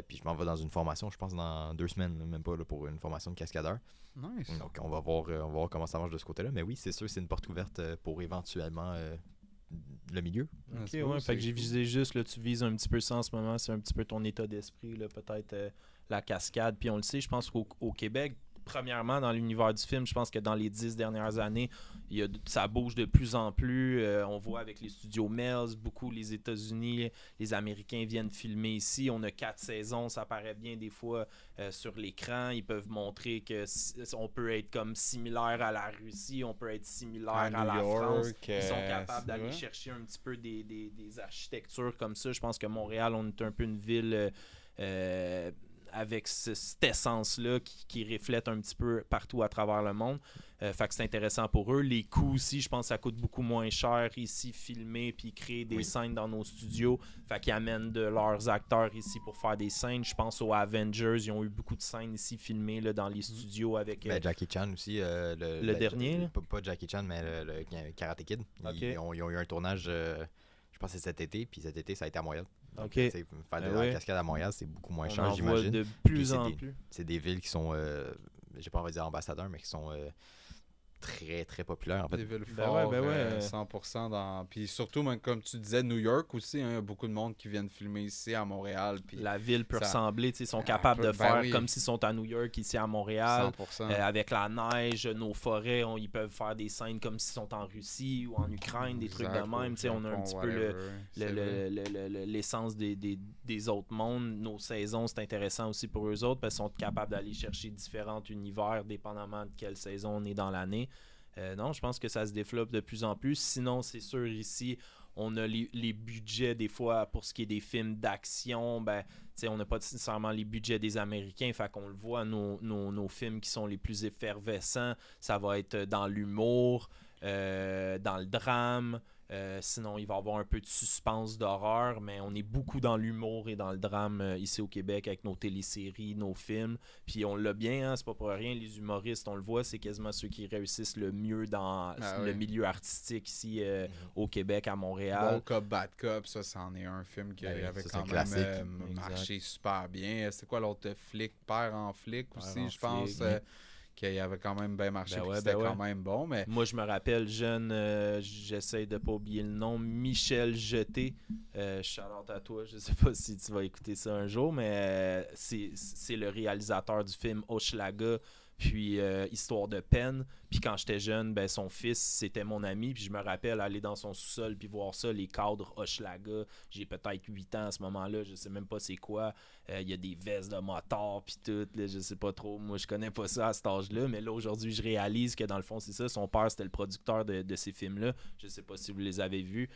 Puis je m'en vais dans une formation, je pense, dans 2 semaines, même pas là, pour une formation de cascadeur. Nice. Donc on va voir comment ça marche de ce côté-là. Mais oui, c'est sûr que c'est une porte ouverte pour éventuellement le milieu. Ok, C'est ouais, cool, fait que c'est j'ai cool. visé juste, là, tu vises un petit peu ça en ce moment, c'est un petit peu ton état d'esprit, là, peut-être la cascade, puis on le sait, je pense qu'au Québec, premièrement, dans l'univers du film, je pense que dans les 10 dernières années, ça bouge de plus en plus. On voit avec les studios Melz, beaucoup les États-Unis, les Américains viennent filmer ici. On a 4 saisons, ça paraît bien des fois sur l'écran. Ils peuvent montrer que on peut être comme similaire à la Russie, on peut être similaire à New la York, France. Ils sont capables c'est d'aller vrai. chercher un petit peu des architectures comme ça. Je pense que Montréal, on est un peu une ville avec cette essence-là qui reflète un petit peu partout à travers le monde. Fait que c'est intéressant pour eux. Les coûts aussi, je pense que ça coûte beaucoup moins cher ici, filmer puis créer des scènes dans nos studios. Fait qu'ils amènent de leurs acteurs ici pour faire des scènes. Je pense aux Avengers, ils ont eu beaucoup de scènes ici filmées là, dans les studios avec... Jackie Chan aussi. Le dernier, là? Pas Jackie Chan, mais le Karate Kid. Ok. Ils ont eu un tournage, je pense que c'est cet été, puis cet été, ça a été à Montréal. Donc, Ok. tu sais, faire de Ben la ouais. cascade à Montréal, c'est beaucoup moins on cher, en voit j'imagine. de Puis plus c'est en des- plus. C'est des villes qui sont, j'ai pas envie de dire ambassadeurs, mais qui sont très, très populaires. En fait, Des villes Ben fortes, ouais, ben ouais. 100% dans... Puis surtout, même, comme tu disais, New York aussi, hein, il y a beaucoup de monde qui viennent filmer ici à Montréal. Puis La ville peut ça- ressembler, tu sais, ils sont Ah, capables de ben faire oui. comme s'ils sont à New York, ici à Montréal. 100%. Avec la neige, nos forêts, ils peuvent faire des scènes comme s'ils sont en Russie ou en Ukraine, des trucs de Exact, même. au Tu sais, on a un Japon, petit peu whatever. C'est vrai. l'essence des autres mondes. Nos saisons, c'est intéressant aussi pour eux autres parce qu'ils sont capables d'aller chercher différents univers dépendamment de quelle saison on est dans l'année. Non, je pense que ça se développe de plus en plus. Sinon, c'est sûr, ici, on a les budgets, des fois, pour ce qui est des films d'action, ben, tu sais, on n'a pas nécessairement les budgets des Américains, fait qu'on le voit, nos films qui sont les plus effervescents, ça va être dans l'humour, dans le drame. Sinon, il va y avoir un peu de suspense d'horreur, mais on est beaucoup dans l'humour et dans le drame ici au Québec avec nos téléséries, nos films. Puis on l'a bien, hein, c'est pas pour rien. Les humoristes, on le voit, c'est quasiment ceux qui réussissent le mieux dans le oui. milieu artistique ici au Québec, à Bon Montréal. Cop, Bad Cop, ça, c'en est un film qui Ben oui, avait ça, c'est quand un même classique. marché super bien. C'est quoi l'autre flic, Père en flic Père aussi, en je pense, flic, qui avait quand même bien marché, Ben puis ouais, c'était ben ouais. quand même bon, mais Moi, je me rappelle jeune, j'essaie de pas oublier le nom, Michel Jeté. Shout out à toi, je sais pas si tu vas écouter ça un jour, mais c'est le réalisateur du film Hochelaga, puis Histoire de peine. Puis quand j'étais jeune, ben, son fils, c'était mon ami, puis je me rappelle aller dans son sous-sol puis voir ça, les cadres Hochelaga. J'ai peut-être 8 ans à ce moment-là, je sais même pas c'est quoi. Il y a des vestes de motard puis tout, là, je sais pas trop. Moi, je connais pas ça à cet âge-là, mais là, aujourd'hui, je réalise que dans le fond, c'est ça. Son père, c'était le producteur de ces films-là. Je sais pas si vous les avez vus.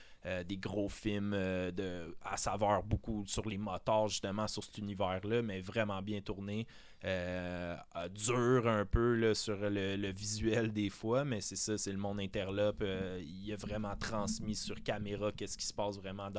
Des gros films à saveur beaucoup sur les motards, justement, sur cet univers-là, mais vraiment bien tourné. Dur un peu là, sur le visuel des fois, mais c'est ça, c'est le monde interlope. Il a vraiment transmis sur caméra qu'est-ce qui se passe vraiment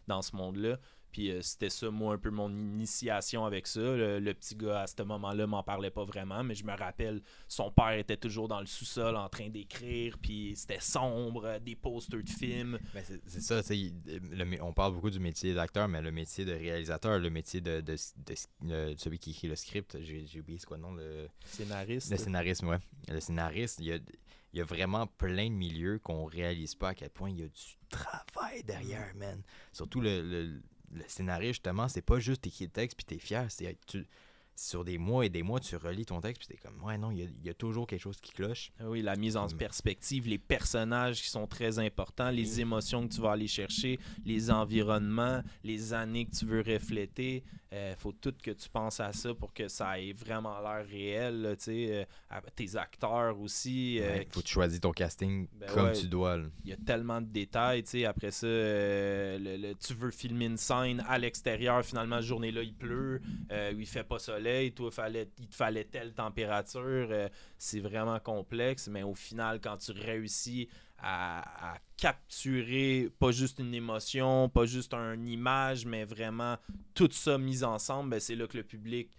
dans ce monde-là. Puis c'était ça, moi, un peu mon initiation avec ça. Le petit gars, à ce moment-là, m'en parlait pas vraiment, mais je me rappelle, son père était toujours dans le sous-sol en train d'écrire, puis c'était sombre, des posters de films. Ben, c'est ça, tu sais, on parle beaucoup du métier d'acteur, mais le métier de réalisateur, le métier de celui qui écrit le script, j'ai oublié c'est quoi le nom, le Scénariste. scénariste, ouais. Le scénariste, il y a vraiment plein de milieux qu'on réalise pas à quel point il y a du travail derrière, man. Surtout le scénario, justement, c'est pas juste t'écris le texte puis t'es fier, sur des mois et des mois, tu relis ton texte puis t'es comme, ouais, non, il y a toujours quelque chose qui cloche. Oui, la mise en perspective, les personnages qui sont très importants, les émotions que tu vas aller chercher, les environnements, les années que tu veux refléter. Faut tout que tu penses à ça pour que ça ait vraiment l'air réel. Là, tes acteurs aussi. Faut que tu choisis ton casting Ben comme ouais. tu dois. Là. Il y a tellement de détails, tu sais, après ça, tu veux filmer une scène à l'extérieur, finalement, cette journée-là, il pleut, il fait pas soleil, toi, il te fallait telle température, c'est vraiment complexe, mais au final, quand tu réussis à capturer pas juste une émotion, pas juste une image, mais vraiment tout ça mis ensemble, ben, c'est là que le public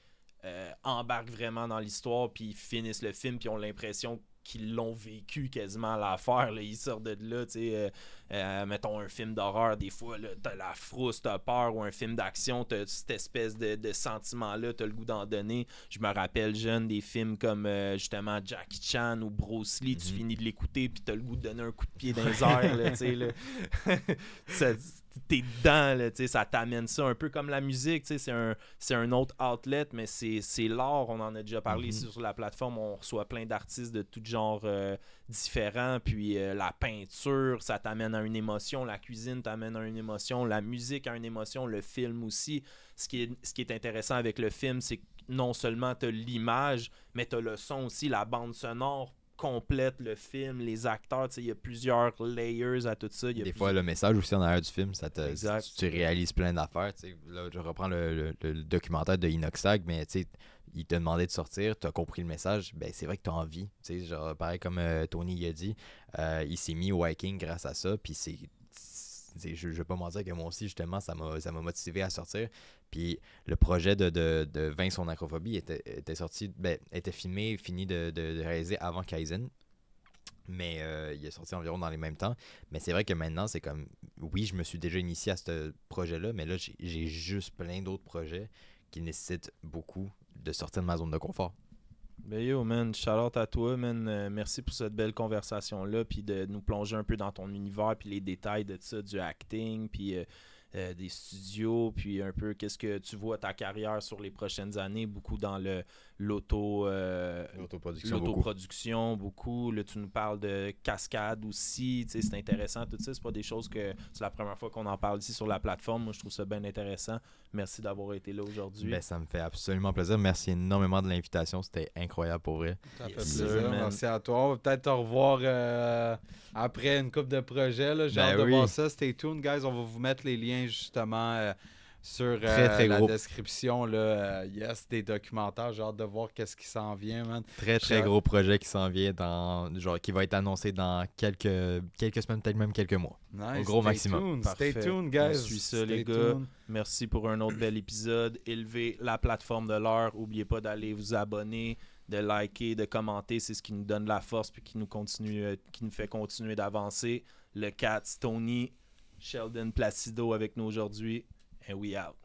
embarque vraiment dans l'histoire, puis ils finissent le film, puis ils ont l'impression qu'ils l'ont vécu quasiment à l'affaire. Là. Ils sortent de là, tu sais. Mettons un film d'horreur, des fois, là, t'as la frousse, t'as peur, ou un film d'action, t'as cette espèce de sentiment-là, t'as le goût d'en donner. Je me rappelle jeune des films comme justement Jackie Chan ou Bruce Lee, tu finis de l'écouter puis t'as le goût de donner un coup de pied dans les airs, là, tu sais, là. T'es dedans, là, tu sais, ça t'amène ça un peu comme la musique, tu sais, c'est un autre outlet, mais c'est l'art, on en a déjà parlé ici sur la plateforme, on reçoit plein d'artistes de tout genre différents, puis la peinture, ça t'amène à une émotion, la cuisine t'amène à une émotion, la musique à une émotion, le film aussi. Ce qui est intéressant avec le film, c'est que non seulement t'as l'image, mais t'as le son aussi, la bande sonore complète le film, les acteurs, il y a plusieurs layers à tout ça. Des fois, le message aussi en arrière du film, Exact. tu réalises plein d'affaires. Là, je reprends le documentaire de Inoxtag, mais il t'a demandé de sortir, tu as compris le message, ben c'est vrai que tu as envie. Genre, pareil comme Tony il a dit, il s'est mis au hiking grâce à ça, puis je vais pas mentir que moi aussi, justement, ça m'a motivé à sortir. Puis le projet de Vaincre son acrophobie était sorti, était filmé, fini de réaliser avant Kaizen. Mais il est sorti environ dans les mêmes temps. Mais c'est vrai que maintenant, c'est comme, oui, je me suis déjà initié à ce projet-là, mais là, j'ai juste plein d'autres projets qui nécessitent beaucoup de sortir de ma zone de confort. Ben yo, man, shout-out à toi, man. Merci pour cette belle conversation-là, puis de nous plonger un peu dans ton univers, puis les détails de ça, du acting, puis des studios, puis un peu qu'est-ce que tu vois ta carrière sur les prochaines années, beaucoup dans l'autoproduction, beaucoup. Là, tu nous parles de cascade aussi, tu sais, c'est intéressant, tout ça. C'est pas des choses que c'est la première fois qu'on en parle ici sur la plateforme. Moi, je trouve ça bien intéressant. Merci d'avoir été là aujourd'hui. Ben, ça me fait absolument plaisir. Merci énormément de l'invitation. C'était incroyable pour vrai. Ça fait plaisir. Merci à toi. On va peut-être te revoir après une couple de projets. Là. J'ai hâte de voir ça. Stay tuned, guys. On va vous mettre les liens justement sur la description. Là, des documentaires. J'ai hâte de voir qu'est-ce qui s'en vient, man. Très gros projet qui s'en vient qui va être annoncé dans quelques semaines, peut-être même quelques mois. Nice. Au gros maximum. Stay tuned, guys. On suit ça, les gars. Merci pour un autre bel épisode. Élevez la plateforme de l'heure. N'oubliez pas d'aller vous abonner, de liker, de commenter. C'est ce qui nous donne la force et qui nous fait continuer d'avancer. Le Cats, Tony, Sheldon Placido avec nous aujourd'hui. And we out.